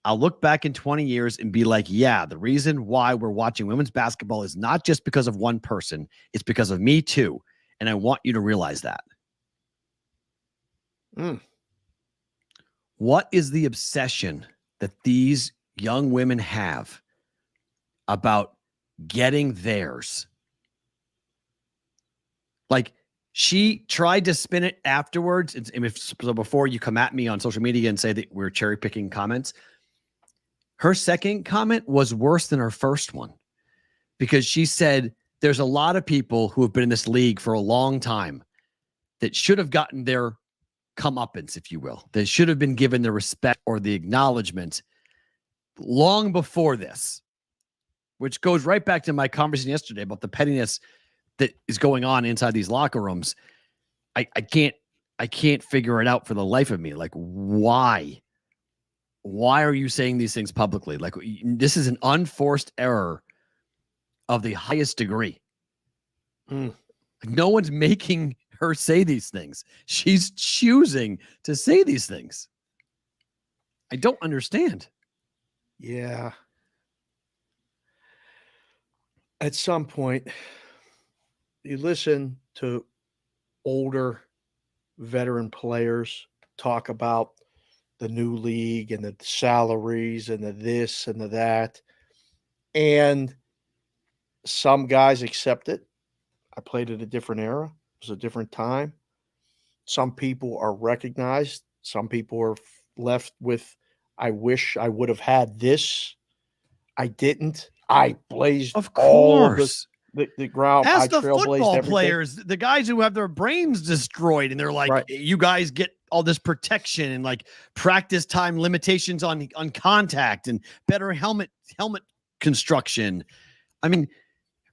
I'll look back in 20 years and be like, yeah, the reason why we're watching women's basketball is not just because of one person. It's because of me too. And I want you to realize that. What is the obsession that these young women have about getting theirs? Like, she tried to spin it afterwards. So before you come at me on social media and say that we're cherry picking comments, her second comment was worse than her first one because she said there's a lot of people who have been in this league for a long time that should have gotten their comeuppance, if you will. They should have been given the respect or the acknowledgement long before this, which goes right back to my conversation yesterday about the pettiness that is going on inside these locker rooms. I can't figure it out for the life of me. Like, why are you saying these things publicly? Like, this is an unforced error of the highest degree. No one's making her say these things. She's choosing to say these things. I don't understand. Yeah. At some point, you listen to older veteran players talk about the new league and the salaries and the this and the that. And some guys accept it. I played at a different era. It was a different time. Some people are recognized. Some people are left with, I wish I would have had this. I didn't. I blazed of course. The ground. Ask I the football everything. players, the guys who have their brains destroyed, and they're like, Right. You guys get all this protection and like practice time limitations on contact and better helmet construction. I mean,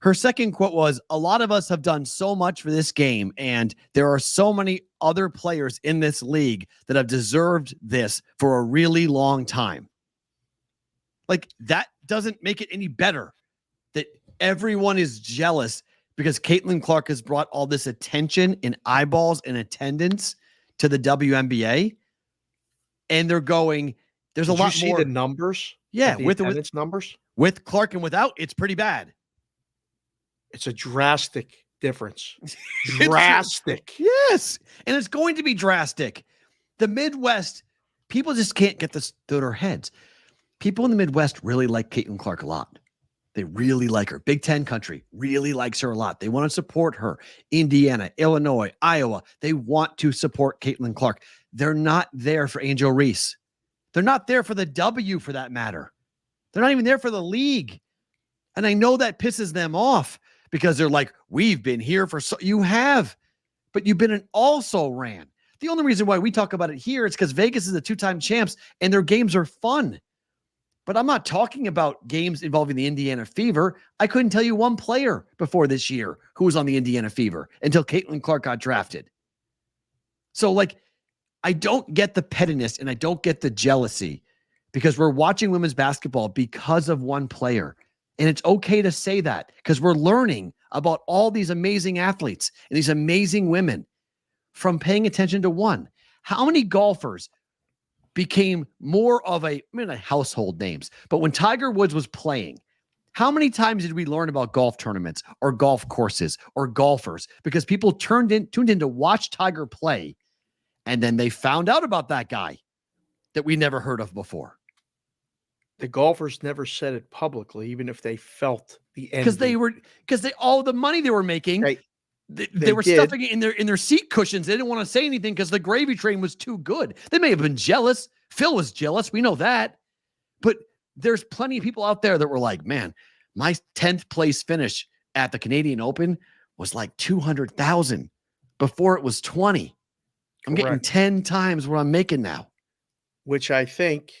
her second quote was, a lot of us have done so much for this game, and there are so many other players in this league that have deserved this for a really long time. Like, that doesn't make it any better that everyone is jealous because Caitlin Clark has brought all this attention and eyeballs and attendance to the WNBA. And they're going, there's a lot more. Did you see the numbers? Yeah. With numbers? With Clark and without, it's pretty bad. It's a drastic difference. Drastic. Yes. And it's going to be drastic. The Midwest, people just can't get this through their heads. People in the Midwest really like Caitlin Clark a lot. They really like her. Big Ten country really likes her a lot. They want to support her. Indiana, Illinois, Iowa, they want to support Caitlin Clark. They're not there for Angel Reese. They're not there for the W, for that matter. They're not even there for the league. And I know that pisses them off because they're like, we've been here for so. You have, but you've been an also ran. The only reason why we talk about it here is because Vegas is the 2-time champs and their games are fun. But I'm not talking about games involving the Indiana Fever. I couldn't tell you one player before this year who was on the Indiana Fever until Caitlin Clark got drafted. So, like, I don't get the pettiness and I don't get the jealousy because we're watching women's basketball because of one player. And it's okay to say that because we're learning about all these amazing athletes and these amazing women from paying attention to one. How many golfers became more of not household names, but when Tiger Woods was playing, how many times did we learn about golf tournaments or golf courses or golfers? Because people tuned in to watch Tiger play, and then they found out about that guy that we never heard of before. The golfers never said it publicly, even if they felt the envy. Because all the money they were making, they were stuffing it in their seat cushions. They didn't want to say anything because the gravy train was too good. They may have been jealous. Phil was jealous. We know that. But there's plenty of people out there that were like, man, my 10th place finish at the Canadian Open was like 200,000 before it was 20. I'm getting 10 times what I'm making now. Which I think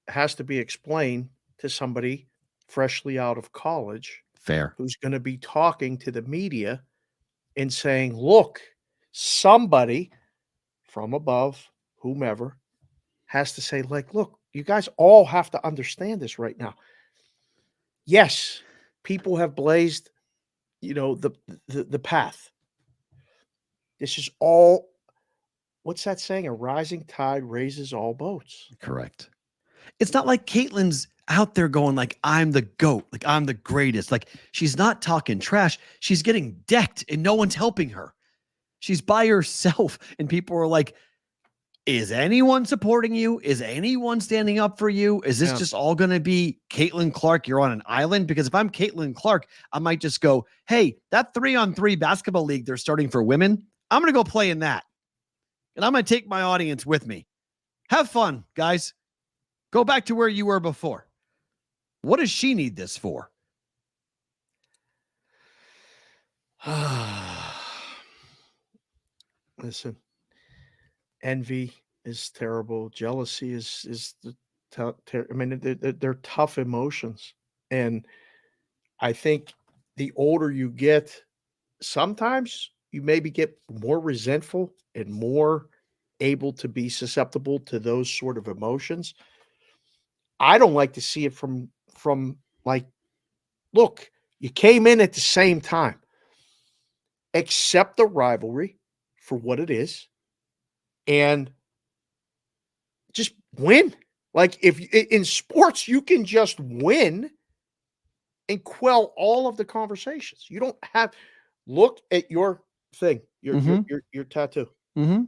has to be explained to somebody freshly out of college. Fair. who's going to be talking to the media and saying, look, somebody from above, whomever, has to say, like, look, you guys all have to understand this right now. Yes, people have blazed, the path. This is all, what's that saying? A rising tide raises all boats. Correct. It's not like Caitlyn's out there going like, I'm the GOAT, like I'm the greatest. Like she's not talking trash. She's getting decked and no one's helping her. She's by herself and people are like, is anyone supporting you? Is anyone standing up for you? Is this just all going to be Caitlin Clark? You're on an island? Because if I'm Caitlin Clark, I might just go, hey, that 3-on-3 basketball league they're starting for women, I'm going to go play in that. And I'm going to take my audience with me. Have fun, guys. Go back to where you were before. What does she need this for? Listen, envy is terrible. Jealousy is they're tough emotions. And I think the older you get, sometimes you maybe get more resentful and more able to be susceptible to those sort of emotions. I don't like to see it from like, look, you came in at the same time. Accept the rivalry for what it is and just win. Like if in sports, you can just win and quell all of the conversations. You don't have, look at your thing, your tattoo. Mm-hmm.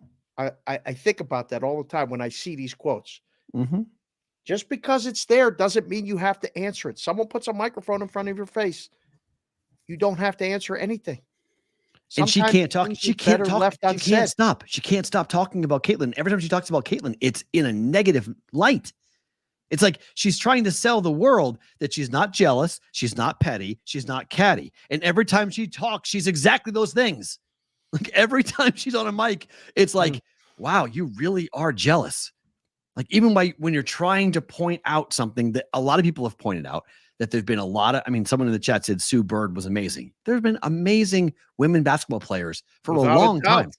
I think about that all the time when I see these quotes. Mm-hmm. Just because it's there doesn't mean you have to answer it. Someone puts a microphone in front of your face. You don't have to answer anything. And she can't talk. She can't talk. Left she unsaid. can't stop. She can't stop talking about Caitlyn. Every time she talks about Caitlyn, it's in a negative light. It's like she's trying to sell the world that she's not jealous, she's not petty, she's not catty. And every time she talks, she's exactly those things. Like every time she's on a mic, it's like, wow, you really are jealous. Like even when you're trying to point out something that a lot of people have pointed out, that there's been a lot of, I mean, someone in the chat said Sue Bird was amazing. There's been amazing women basketball players for a long time.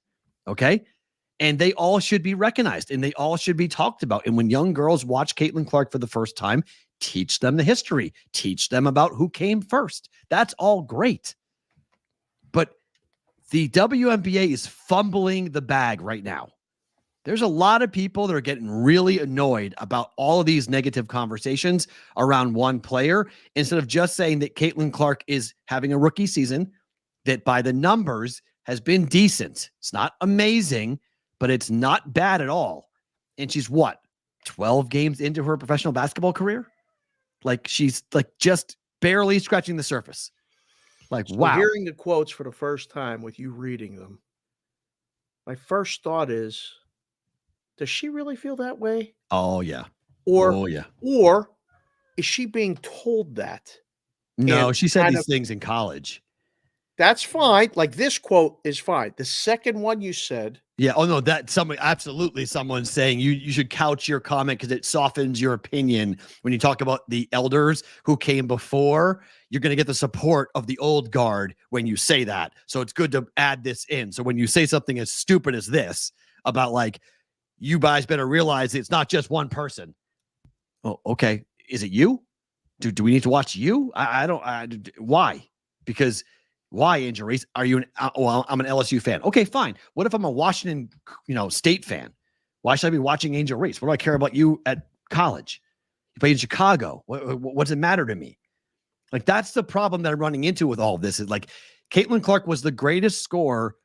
Okay. And they all should be recognized and they all should be talked about. And when young girls watch Caitlin Clark for the first time, teach them the history, teach them about who came first. That's all great. But the WNBA is fumbling the bag right now. There's a lot of people that are getting really annoyed about all of these negative conversations around one player instead of just saying that Caitlin Clark is having a rookie season that by the numbers has been decent. It's not amazing, but it's not bad at all. And she's what, 12 games into her professional basketball career? Like she's like just barely scratching the surface. Like, so wow. Hearing the quotes for the first time with you reading them, my first thought is, does she really feel that way? Oh, yeah. Or is she being told that? No, she said these things in college. That's fine. Like this quote is fine. The second one you said. Yeah. Oh, no, someone's saying you should couch your comment because it softens your opinion. When you talk about the elders who came before, you're going to get the support of the old guard when you say that. So it's good to add this in. So when you say something as stupid as this about like, you guys better realize it's not just one person. Oh, okay. Is it you? Do we need to watch you? Why? Because why, Angel Reese? Are you I'm an LSU fan. Okay, fine. What if I'm a Washington, State fan? Why should I be watching Angel Reese? What do I care about you at college? You play in Chicago. What does it matter to me? Like, that's the problem that I'm running into with all of this is like Caitlin Clark was the greatest scorer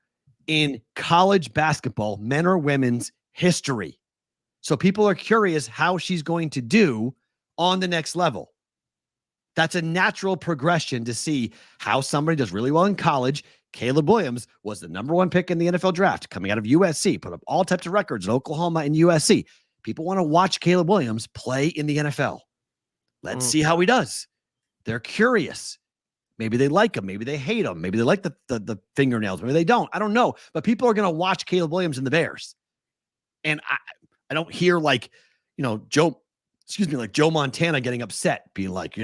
in college basketball, men or women's history. So people are curious how she's going to do on the next level. That's a natural progression to see how somebody does really well in college. Caleb Williams was the #1 pick in the NFL draft coming out of USC, put up all types of records in Oklahoma and USC. People want to watch Caleb Williams play in the NFL. Let's see how he does. They're curious. Maybe they like him. Maybe they hate him. Maybe they like the fingernails. Maybe they don't. I don't know. But people are going to watch Caleb Williams and the Bears. And I don't hear like Joe Montana getting upset, being like,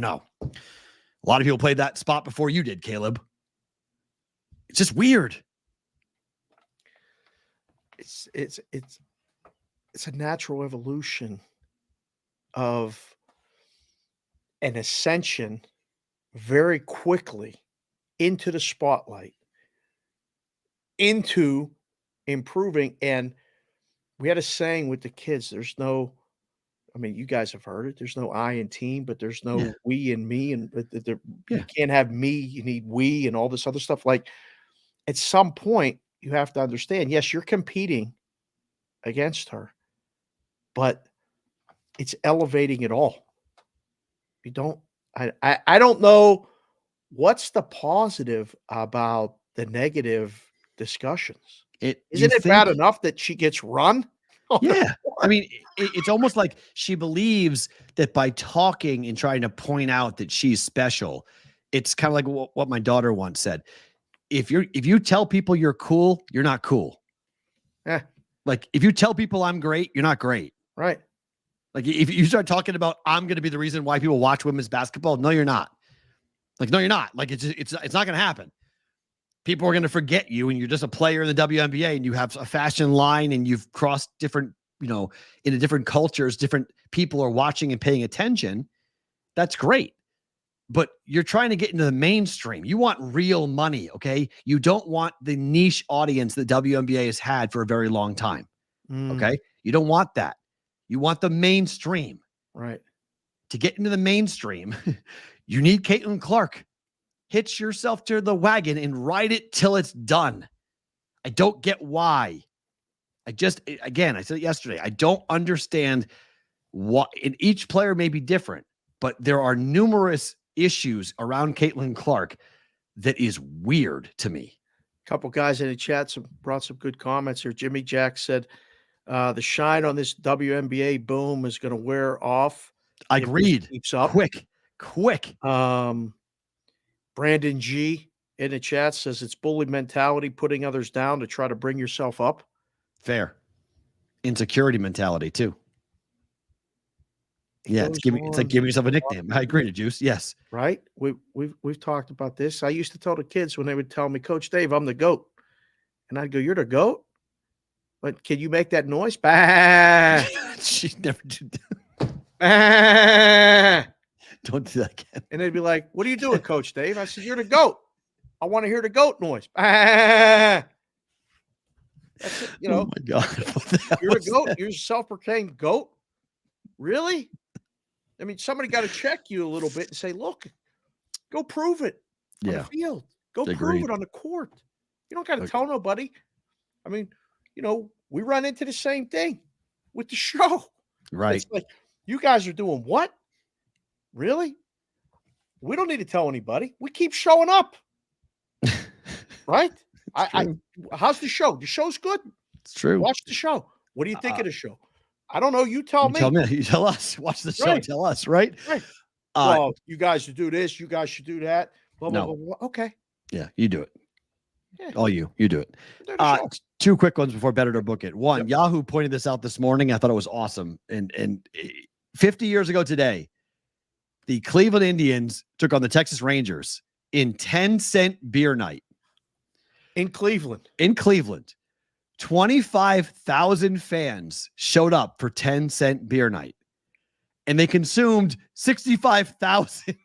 A lot of people played that spot before you did, Caleb. It's just weird. It's a natural evolution of an ascension very quickly into the spotlight, into improving. And we had a saying with the kids, there's no, I mean, you guys have heard it. There's no I in team, but there's no we and me. And you can't have me. You need we and all this other stuff. Like at some point, you have to understand, yes, you're competing against her, but it's elevating it all. You don't, I don't know what's the positive about the negative discussions. Isn't it bad enough that she gets run? Yeah. I mean, it's almost like she believes that by talking and trying to point out that she's special, it's kind of like what my daughter once said. If you tell people you're cool, you're not cool. Yeah. Like if you tell people I'm great, you're not great. Right. Like if you start talking about I'm going to be the reason why people watch women's basketball, no, you're not. Like, no, you're not. Like it's not going to happen. People are going to forget you and you're just a player in the WNBA and you have a fashion line and you've crossed different, into different cultures, different people are watching and paying attention. That's great. But you're trying to get into the mainstream. You want real money, okay? You don't want the niche audience that WNBA has had for a very long time, okay? You don't want that. You want the mainstream. Right. To get into the mainstream, you need Caitlin Clark. Hitch yourself to the wagon and ride it till it's done. I don't get why. I said it yesterday, I don't understand what, and each player may be different, but there are numerous issues around Caitlin Clark that is weird to me. A couple guys in the chat brought some good comments here. Jimmy Jack said, the shine on this WNBA boom is going to wear off. I agreed. Keeps up. Quick. Brandon G in the chat says it's bully mentality, putting others down to try to bring yourself up. Fair. Insecurity mentality too. Yeah, it's like giving yourself a nickname. I agree to Juice. Yes. Right. We've talked about this. I used to tell the kids when they would tell me, Coach Dave, I'm the GOAT. And I'd go, you're the GOAT? But can you make that noise? Bah. She never did that. Don't do that again. And they'd be like, what are you doing, Coach Dave? I said, you're the GOAT. I want to hear the GOAT noise. That's it, Oh my God. You're a GOAT. You're a self-proclaimed GOAT. Really? I mean, somebody got to check you a little bit and say, look, go prove it on the field. Go prove it on the court. You don't got to tell nobody. I mean, we run into the same thing with the show. Right. It's like, you guys are doing what? Really? We don't need to tell anybody. We keep showing up. Right? How's the show? The show's good. It's true. Watch the show. What do you think of the show? I don't know. You tell me. You tell us. Watch the show. Right. Tell us, right? Right. Well, you guys should do this. You guys should do that. Blah, blah, blah, blah. Okay. Yeah, you do it. Yeah. All you do it. Two quick ones before Better to Book It. One, Yahoo pointed this out this morning. I thought it was awesome. And 50 years ago today, the Cleveland Indians took on the Texas Rangers in 10-cent beer night. In Cleveland. 25,000 fans showed up for 10-cent beer night. And they consumed 65,000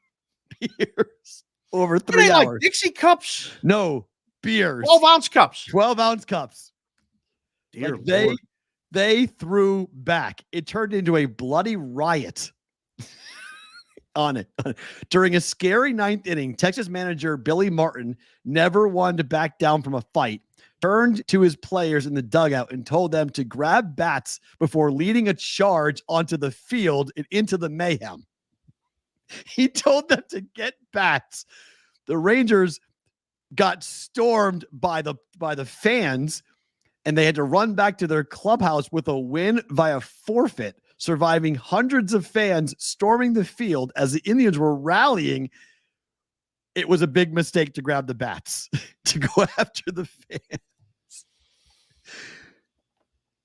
beers over 3 hours. Like Dixie cups? No, beers. 12-ounce cups. 12-ounce cups. Dear Lord. They threw back. It turned into a bloody riot. On it. During a scary ninth inning, Texas manager Billy Martin never wanted to back down from a fight, turned to his players in the dugout and told them to grab bats before leading a charge onto the field and into the mayhem. He told them to get bats. The Rangers got stormed by the fans, and they had to run back to their clubhouse with a win via forfeit, surviving hundreds of fans storming the field as the Indians were rallying. It was a big mistake to grab the bats to go after the fans.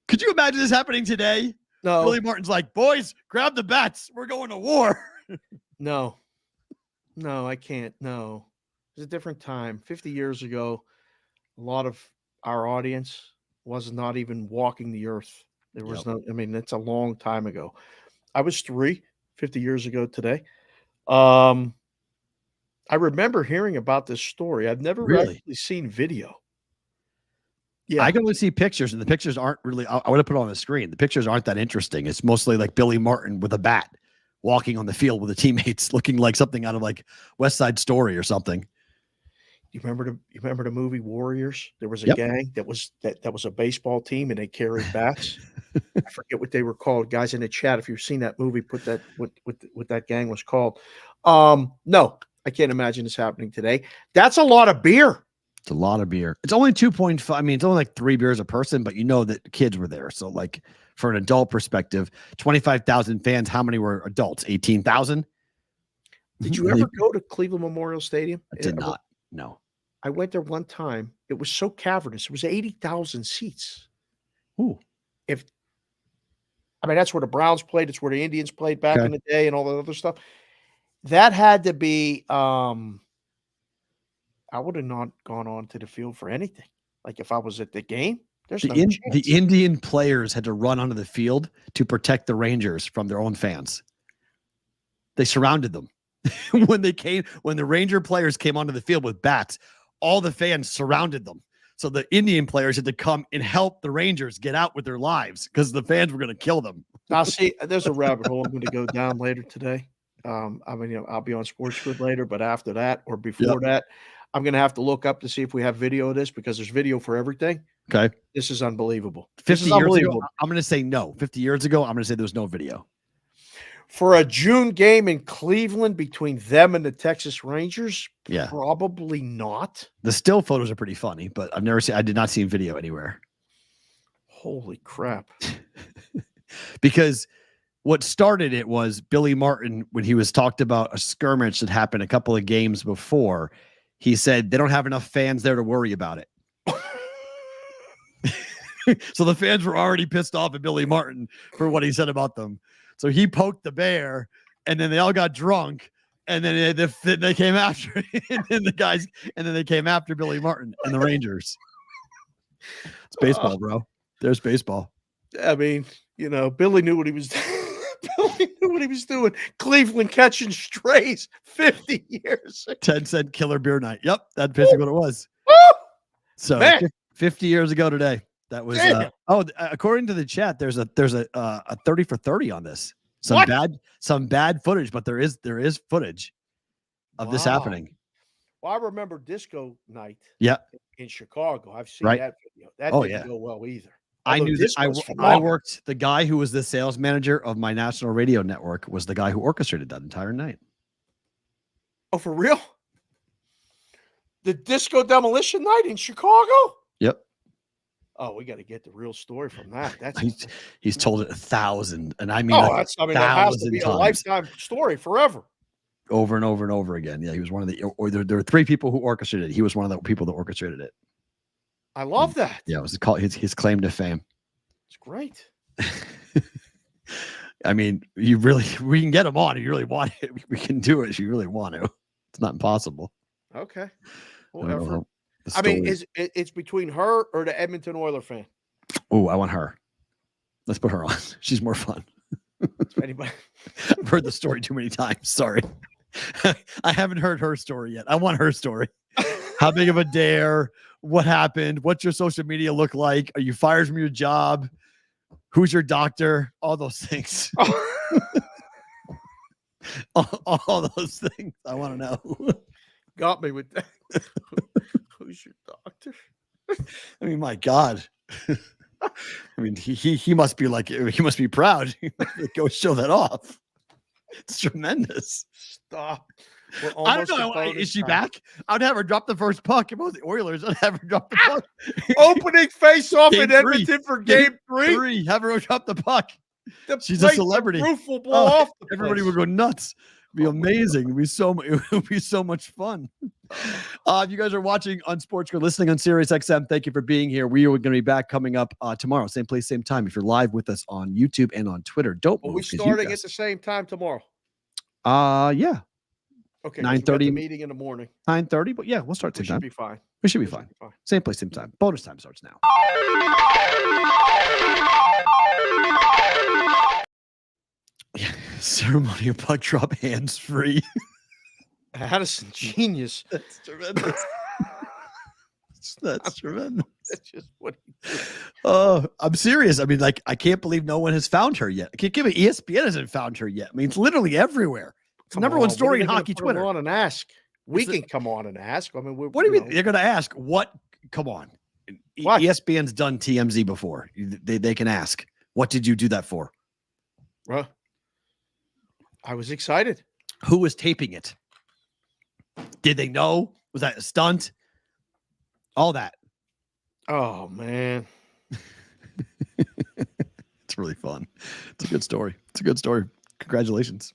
Could you imagine this happening today? No. Billy Martin's like, boys, grab the bats. We're going to war. No. No, I can't. No, it was a different time. 50 years ago, a lot of our audience was not even walking the earth. There was no, I mean, it's a long time ago. I was 50 years ago today. I remember hearing about this story. I've never Really? actually seen video. Yeah. I can only see pictures, and the pictures aren't really, I would have put it on the screen. The pictures aren't that interesting. It's mostly like Billy Martin with a bat walking on the field with the teammates, looking like something out of like West Side Story or something. You remember the movie Warriors? There was a gang that was a baseball team, and they carried bats. I forget what they were called. Guys in the chat, if you've seen that movie, put that what that gang was called. No, I can't imagine this happening today. That's a lot of beer. It's a lot of beer. It's only 2.5. I mean, it's only like 3 beers a person, but you know that kids were there. So like for an adult perspective, 25,000 fans. How many were adults? 18,000. Did you ever go to Cleveland Memorial Stadium? I did not. No. I went there one time. It was so cavernous. It was 80,000 seats. Ooh. That's where the Browns played. It's where the Indians played back in the day and all that other stuff. That had to be, I would have not gone on to the field for anything. Like if I was at the game, there's no chance. The Indian players had to run onto the field to protect the Rangers from their own fans. They surrounded them. When the Ranger players came onto the field with bats, all the fans surrounded them. So the Indian players had to come and help the Rangers get out with their lives because the fans were going to kill them. Now, see, there's a rabbit hole I'm going to go down later today. I'll be on Sports Grid later, but after that or before that, I'm going to have to look up to see if we have video of this because there's video for everything. Okay. This is unbelievable. 50 years ago, I'm going to say no. 50 years ago, I'm going to say there's no video. For a June game in Cleveland between them and the Texas Rangers, probably not. The still photos are pretty funny, but I did not see video anywhere. Holy crap. Because what started it was Billy Martin, when he was talked about a skirmish that happened a couple of games before, he said they don't have enough fans there to worry about it. So the fans were already pissed off at Billy Martin for what he said about them. So he poked the bear, and then they all got drunk, and then they came after and then they came after Billy Martin and the Rangers. It's baseball, bro. There's baseball. I mean, Billy knew what he was doing. Billy knew what he was doing. Cleveland catching strays 50 years. 10-cent killer beer night. Yep, that's basically what it was. So 50 years ago today. That was according to the chat, there's a 30 for 30 on this. Some bad footage, but there is footage of this happening. Well, I remember disco night in Chicago. I've seen that video. That didn't go well either. I knew this. I worked. The guy who was the sales manager of my national radio network was the guy who orchestrated that entire night. Oh, for real? The disco demolition night in Chicago? Yep. Oh, we got to get the real story from that. That's he's told it 1,000, and I mean, that has to be a lifetime story forever, over and over and over again. Yeah, he was one of there were 3 people who orchestrated it. He was one of the people that orchestrated it. I love that. Yeah, it was his claim to fame. It's great. I mean, we can get him on if you really want it. We can do it if you really want to. It's not impossible. Okay. Whatever. I mean, it's between her or the Edmonton Oilers fan? Oh, I want her. Let's put her on. She's more fun. Anybody? I've heard the story too many times. Sorry. I haven't heard her story yet. I want her story. How big of a dare? What happened? What's your social media look like? Are you fired from your job? Who's your doctor? All those things. all those things. I want to know. Got me with that. Who's your doctor? I mean, my God. I mean, he must be he must be proud. Go show that off. It's tremendous. Stop. I don't know. Is she back? I'd have her drop the first puck. If it was the Oilers, I'd have her drop the puck. Opening face off in Edmonton for game 3. Have her drop the puck. She's a celebrity. The roof will blow off. Everybody would go nuts. It'd be amazing. It would be so much fun. If you guys are watching on Sports Grid, listening on Sirius XM, thank you for being here. We are going to be back coming up tomorrow, same place, same time. If you're live with us on YouTube and on Twitter, don't move. Are we starting at the same time tomorrow? Yeah. Okay. 9:30 meeting in the morning. 9:30. But yeah, we'll start We same time. should be fine. We should be fine. Same place, same time. Bonus time starts now. Ceremonial puck drop, hands free. Addison, genius. That's tremendous. That's tremendous. That's just what he did. Oh, I'm serious. I mean, like, I can't believe no one has found her yet. I can't give it. ESPN hasn't found her yet. I mean, it's literally everywhere. It's the number one story in hockey Twitter. On and ask. We can come on and ask. I mean, what do you mean? They're going to ask what? Come on. What? ESPN's done TMZ before. They can ask. What did you do that for? Well, I was excited. Who was taping it? Did they know? Was that a stunt? All that. Oh, man. It's really fun. It's a good story. It's a good story. Congratulations.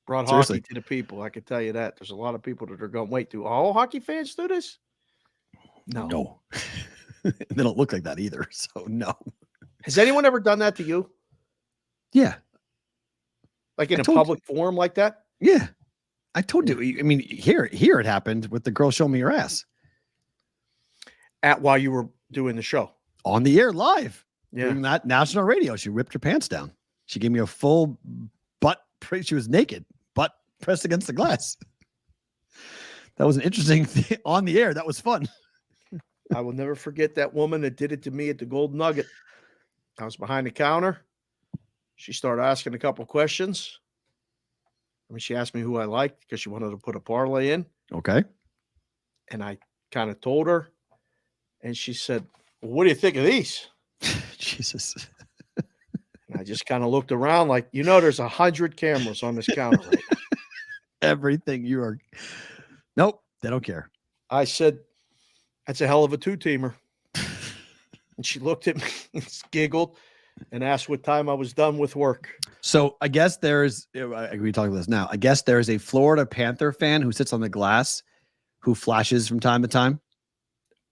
Brought Seriously. hockey to the people. I can tell you that. There's a lot of people that are going, wait, do all hockey fans do this? No. They don't look like that either. So, no. Has anyone ever done that to you? Yeah. Like in a public forum like that? Yeah. I told you. I mean, here it happened with the girl showing me her ass. While you were doing the show. On the air live. Yeah. Doing that national radio. She ripped her pants down. She gave me a full butt. She was naked, butt pressed against the glass. That was an interesting thing on the air. That was fun. I will never forget that woman that did it to me at the Gold Nugget. I was behind the counter. She started asking a couple questions. I mean, she asked me who I liked because she wanted to put a parlay in. Okay. And I kind of told her. And she said, well, what do you think of these? Jesus. And I just kind of looked around like, there's 100 cameras on this counter right now. Everything you are. Nope. They don't care. I said, that's a hell of a two-teamer. And she looked at me and giggled and asked what time I was done with work. So I guess we talk about this now. I guess there's a Florida Panther fan who sits on the glass who flashes from time to time.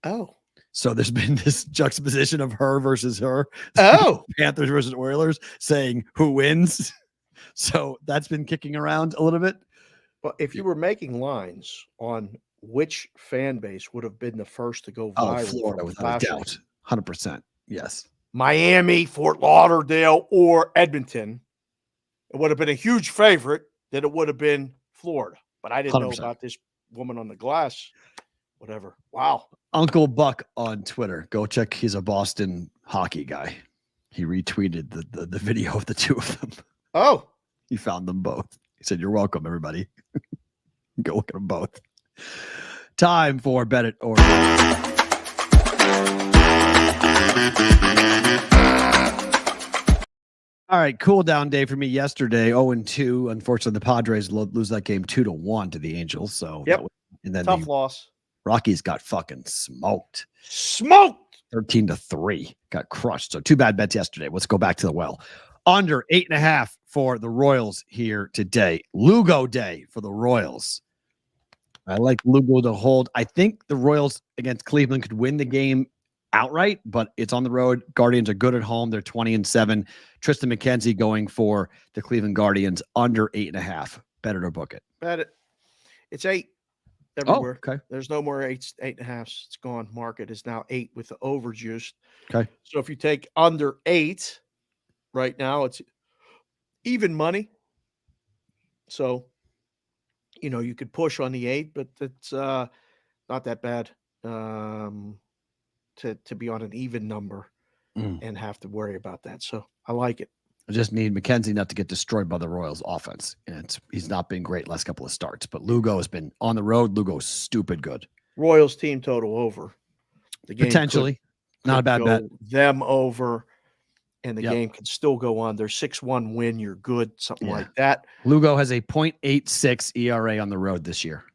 Oh. So there's been this juxtaposition of her versus her. Oh. Panthers versus Oilers saying who wins. So that's been kicking around a little bit. But if you were making lines on which fan base would have been the first to go viral. Oh, Florida, without a doubt. 100%. Yes. Miami, Fort Lauderdale, or Edmonton, it would have been a huge favorite that it would have been Florida. But I didn't 100%. know about this woman on the glass. Whatever. Wow. Uncle Buck on Twitter. Go check. He's a Boston hockey guy. He retweeted the video of the two of them. Oh. He found them both. He said, "You're welcome, everybody." Go look at them both. Time for Bet It or All right, cool down day for me yesterday. 0-2. Unfortunately, the Padres lose that game 2-1 to the Angels. So yep. And then tough loss. Rockies got fucking smoked. 13-3. Got crushed. So 2 bad bets yesterday. Let's go back to the well. Under 8.5 for the Royals here today. Lugo day for the Royals. I like Lugo to hold. I think the Royals against Cleveland could win the game outright, but it's on the road. Guardians are good at home. They're 20-7. Tristan McKenzie going for the Cleveland Guardians under 8.5. Better to book it. Bet it. It's 8 everywhere. Oh, okay. There's no more 8.5. It's gone. Market is now 8 with the overjuiced. Okay. So if you take under 8 right now, it's even money. So, you could push on the 8, but it's not that bad to be on an even number and have to worry about that. So I like it. I just need McKenzie not to get destroyed by the Royals offense. And he's not been great last couple of starts, but Lugo has been on the road. Lugo's stupid good. Royals team total over. The game potentially not a bad bet. Them over, and the game could still go on. They're 6-1 win. You're good, something like that. Lugo has a 0.86 ERA on the road this year.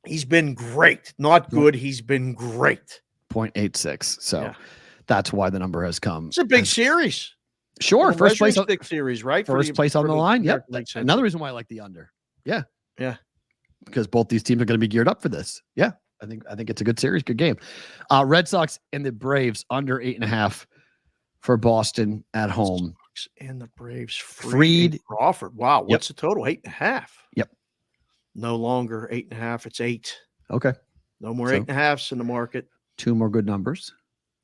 He's been great. Not good. He's been great. 0.86. So that's why the number has come. It's a big series. Sure. First place series, right? First place on the line. Yep. Another reason why I like the under. Yeah. Yeah. Because both these teams are going to be geared up for this. Yeah. I think it's a good series, good game. Red Sox and the Braves under 8.5 for Boston at home. And the Braves. Fried Crawford. Wow. What's the total? 8.5. Yep. No longer 8.5. It's 8. Okay. No more So- 8.5s in the market. 2 more good numbers.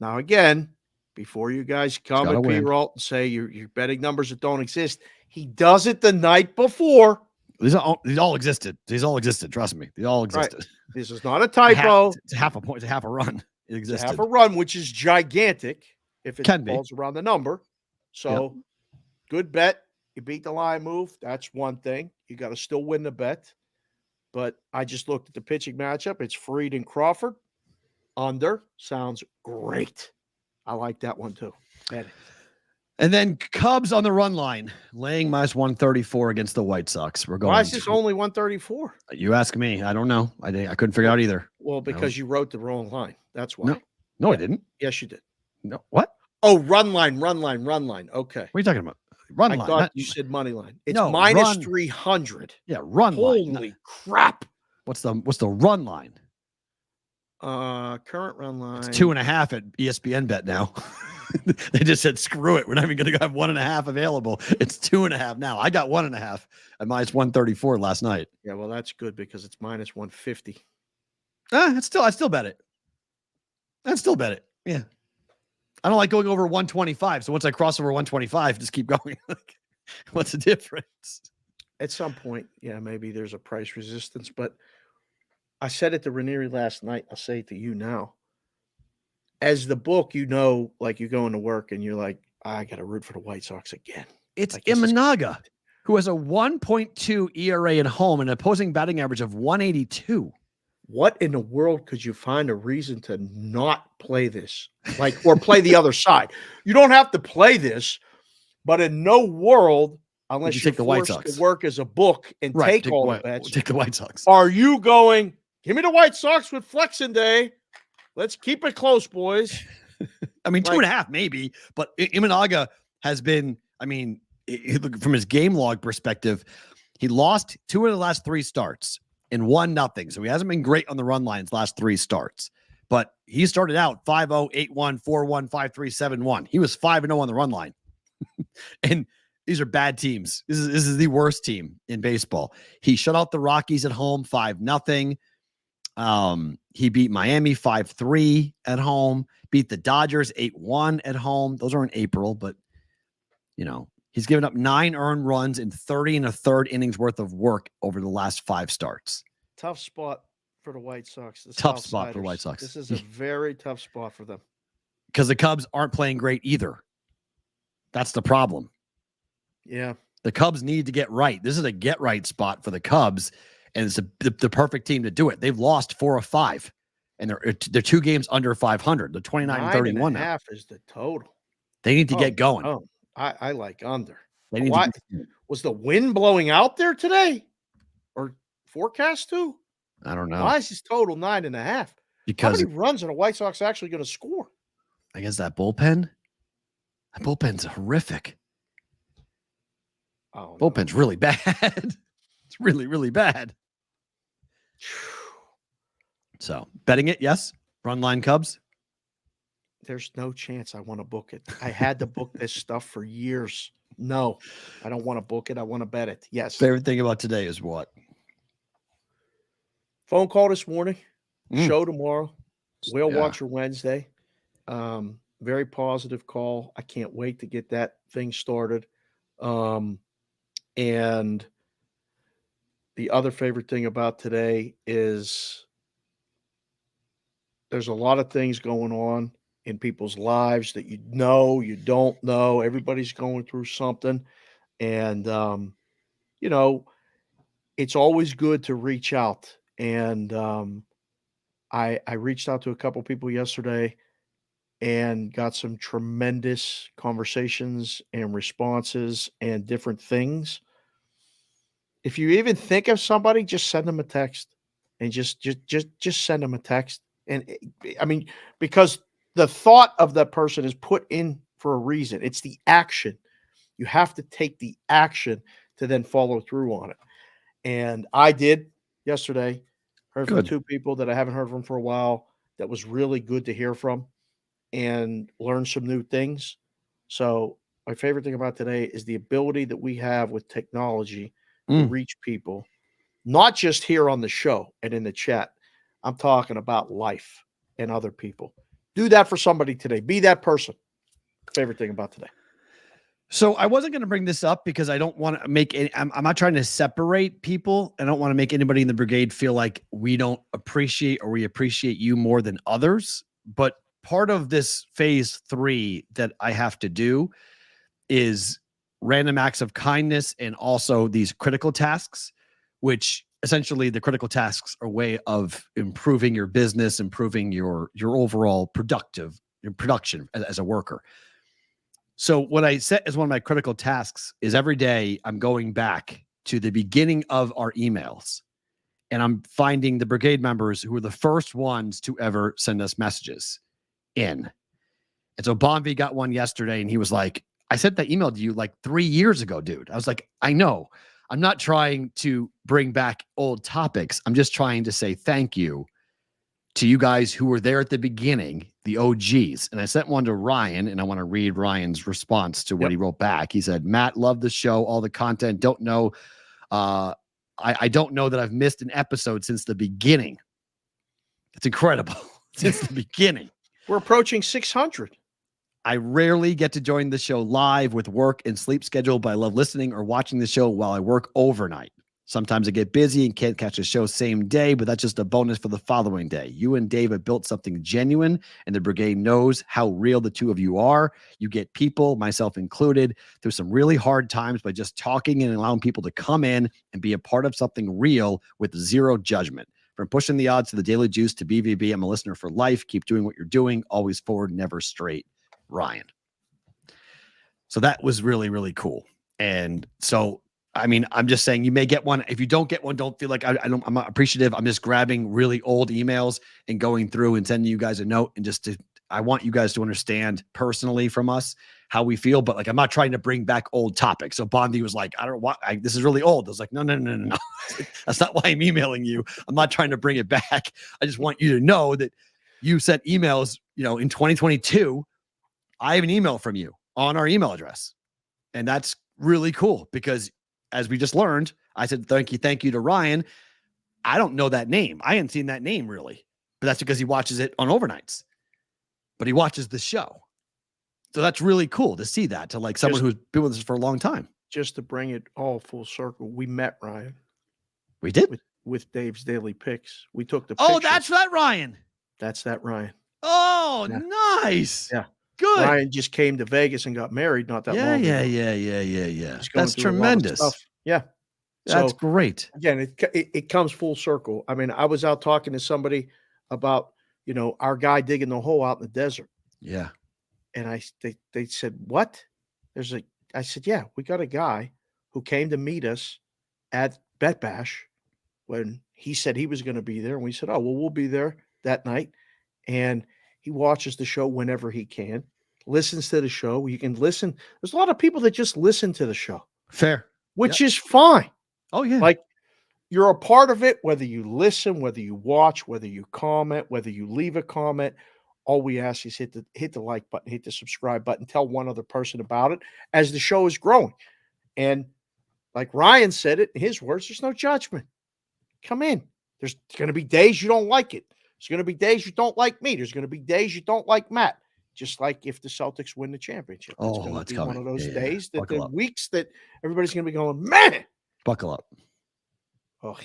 Now, again, before you guys come gotta at win. P-Roll and say you're betting numbers that don't exist, he does it the night before. These all existed. These all existed. Trust me. They all existed. This is not a typo. It's a half a point. It's a half a run. It It's existed. a half a run, which is gigantic if it Can be. falls around the number. So, good bet. You beat the line move. That's one thing. You got to still win the bet. But I just looked at the pitching matchup. It's Fried and Crawford. Under sounds great. I like that one too. Bet it. And then Cubs on the run line, laying minus 134 against the White Sox. We're going. Why is this only 134? You ask me. I don't know. I couldn't figure out either. Well, because you wrote the wrong line. That's why. No, I didn't. Yes, you did. No. What? Oh, run line. Okay. What are you talking about? Run I line. thought you said money line. It's No, minus run. 300. Yeah, run line. Holy crap. What's the run line? Current run line. It's 2.5 at ESPN bet now. They just said, screw it. We're not even going to have 1.5 available. It's 2.5 now. I got 1.5 at minus 134 last night. Yeah, well, that's good because it's minus 150. I still bet it. Yeah. I don't like going over 125. So once I cross over 125, just keep going. What's the difference? At some point, yeah, maybe there's a price resistance, but I said it to Ranieri last night. I'll say it to you now. As the book, like you go into work and you're like, I got to root for the White Sox again. It's Like, this is Imanaga, who has a 1.2 ERA at home and an opposing batting average of 182. What in the world could you find a reason to not play this? Or play the other side? You don't have to play this, but in no world, unless you you're take the White forced Sox to work as a book and take all the the bets, Take the White Sox. are you going, give me the White Sox with flexing day? Let's keep it close, boys. I mean, 2.5 maybe, but Imanaga has been, from his game log perspective, he lost 2 of the last 3 starts and 1-0. So he hasn't been great on the run lines last 3 starts. But he started out 5-0, 8-1, 4-1, 5-3, 7-1. He was 5-0 on the run line. And these are bad teams. This is the worst team in baseball. He shut out the Rockies at home 5-0. He beat Miami 5-3 at home, beat the Dodgers 8-1 at home. Those are in April, but he's given up 9 earned runs in 30 1/3 innings worth of work over the last 5 starts. Tough spot for the White Sox. Tough spot for the White Sox. This is a very tough spot for them. Because the Cubs aren't playing great either. That's the problem. Yeah. The Cubs need to get right. This is a get right spot for the Cubs, and it's the perfect team to do it. They've lost 4 of 5, and they're 2 games under 500. They're 29-31 now. 9.5 is the total. They need to get going. Oh, I like under. They need Why, to, was the wind blowing out there today, or forecast to? I don't know. Why is his total 9.5? Because how many runs are the White Sox actually going to score? I guess that bullpen's horrific. Oh, Bullpen's really bad. It's really, really bad. So betting it, yes. Run line Cubs. There's no chance I want to book it. I had to book this stuff for years. No, I don't want to book it. I want to bet it. Yes. Favorite thing about today is what? Phone call this morning. Show tomorrow. Whale Watcher Wednesday. Very positive call. I can't wait to get that thing started. And the other favorite thing about today is there's a lot of things going on in people's lives that you don't know. Everybody's going through something. And, it's always good to reach out. And I reached out to a couple people yesterday and got some tremendous conversations and responses and different things. If you even think of somebody, just send them a text and just send them a text. And because the thought of that person is put in for a reason. It's the action. You have to take the action to then follow through on it. And I did yesterday. Heard from 2 people that I haven't heard from for a while. That was really good to hear from and learn some new things. So my favorite thing about today is the ability that we have with technology to reach people not just here on the show and in the chat. I'm talking about life and other people. Do that for somebody today. Be that person. Favorite thing about today. So I wasn't going to bring this up because I don't want to make any, I'm not trying to separate people. I don't want to make anybody in the brigade feel like we don't appreciate or we appreciate you more than others. But part of this phase 3 that I have to do is random acts of kindness and also these critical tasks, which essentially the critical tasks are a way of improving your business, improving your overall production as a worker. So what I set as one of my critical tasks is every day I'm going back to the beginning of our emails and I'm finding the brigade members who were the first ones to ever send us messages in. And so Bonvi got one yesterday and he was like, I sent that email to you like 3 years ago, dude. I was like, I know. I'm not trying to bring back old topics. I'm just trying to say thank you to you guys who were there at the beginning, the OGs. And I sent one to Ryan, and I want to read Ryan's response to what he wrote back. He said, Matt, love the show, all the content. Don't know. I don't know that I've missed an episode since the beginning. It's incredible. Since the beginning. We're approaching 600. I rarely get to join the show live with work and sleep schedule, but I love listening or watching the show while I work overnight. Sometimes I get busy and can't catch the show same day, but that's just a bonus for the following day. You and Dave have built something genuine, and the brigade knows how real the two of you are. You get people, myself included, through some really hard times by just talking and allowing people to come in and be a part of something real with zero judgment. From pushing the odds to the Daily Juice to BVB, I'm a listener for life. Keep doing what you're doing. Always forward, never straight. Ryan. So that was really, really cool. And so, I mean, I'm just saying you may get one. If you don't get one, don't feel like I'm not appreciative. I'm just grabbing really old emails and going through and sending you guys a note. And I want you guys to understand personally from us how we feel, but like, I'm not trying to bring back old topics. So Bondi was like, I don't want, this is really old. I was like, no. That's not why I'm emailing you. I'm not trying to bring it back. I just want you to know that you sent emails, in 2022, I have an email from you on our email address. And that's really cool because as we just learned, I said, thank you to Ryan. I don't know that name. I hadn't seen that name really, but that's because he watches it on overnights, but he watches the show. So that's really cool to see that to like someone who's been with us for a long time. Just to bring it all full circle, we met Ryan. We did with Dave's Daily Picks. We took the picture. Oh, that's that Ryan. That's that Ryan. Oh, yeah. Nice. Yeah. Good. Ryan just came to Vegas and got married not that long ago. Yeah. That's tremendous. Yeah. That's great. Again, it comes full circle. I mean, I was out talking to somebody about, our guy digging the hole out in the desert. Yeah. And they said, what? I said, yeah, we got a guy who came to meet us at Bet Bash when he said he was going to be there. And we said, oh, well, we'll be there that night. And he watches the show whenever he can, listens to the show. You can listen. There's a lot of people that just listen to the show. Fair. Which is fine. Oh, yeah. Like you're a part of it, whether you listen, whether you watch, whether you comment, whether you leave a comment. All we ask is hit the like button, hit the subscribe button, tell one other person about it as the show is growing. And like Ryan said it in his words, there's no judgment. Come in. There's going to be days you don't like it. There's going to be days you don't like me. There's going to be days you don't like Matt. Just like if the Celtics win the championship. It's going to be one of those days that the weeks that everybody's going to be going, man. Buckle up. Oh,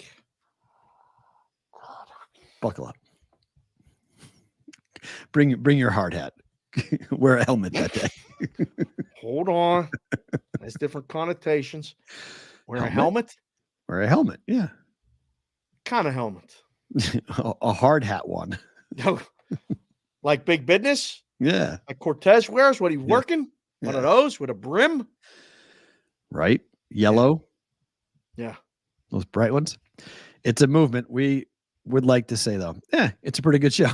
buckle up. Bring your hard hat. Wear a helmet that day. Hold on. There's different connotations. Wear a helmet? Wear a helmet, yeah. Kind of helmet. A hard hat one. Like Big Business? Yeah. Like Cortez wears? What, he working? Yeah. One of those with a brim? Right. Yellow. Yeah. Those bright ones. It's a movement. We would like to say, though, it's a pretty good show.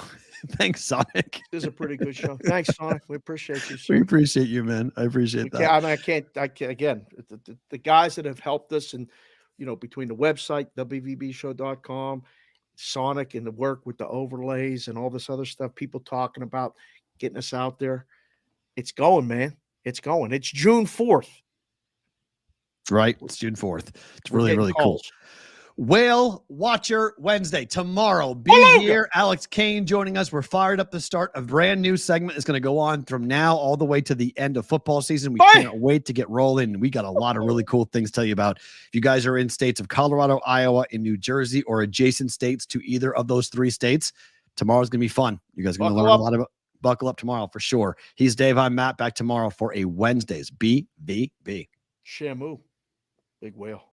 Thanks, Sonic. It is a pretty good show. Thanks, Sonic. We appreciate you, sir. We appreciate you, man. I appreciate that. I can't, again, the guys that have helped us and, between the website, WVBshow.com, Sonic and the work with the overlays and all this other stuff, people talking about getting us out there. It's going, man. It's going. It's June 4th. Right. It's June 4th. It's really, really cool. Whale Watcher Wednesday tomorrow. Be here. Alex Kane joining us. We're fired up to start a brand new segment. It's going to go on from now all the way to the end of football season. We can't wait to get rolling. We got a lot of really cool things to tell you about. If you guys are in states of Colorado, Iowa, and New Jersey, or adjacent states to either of those 3 states, tomorrow's going to be fun. You guys are going to learn a lot about. Buckle up tomorrow for sure. He's Dave. I'm Matt. Back tomorrow for a Wednesday's BVB. Shamu. Big whale.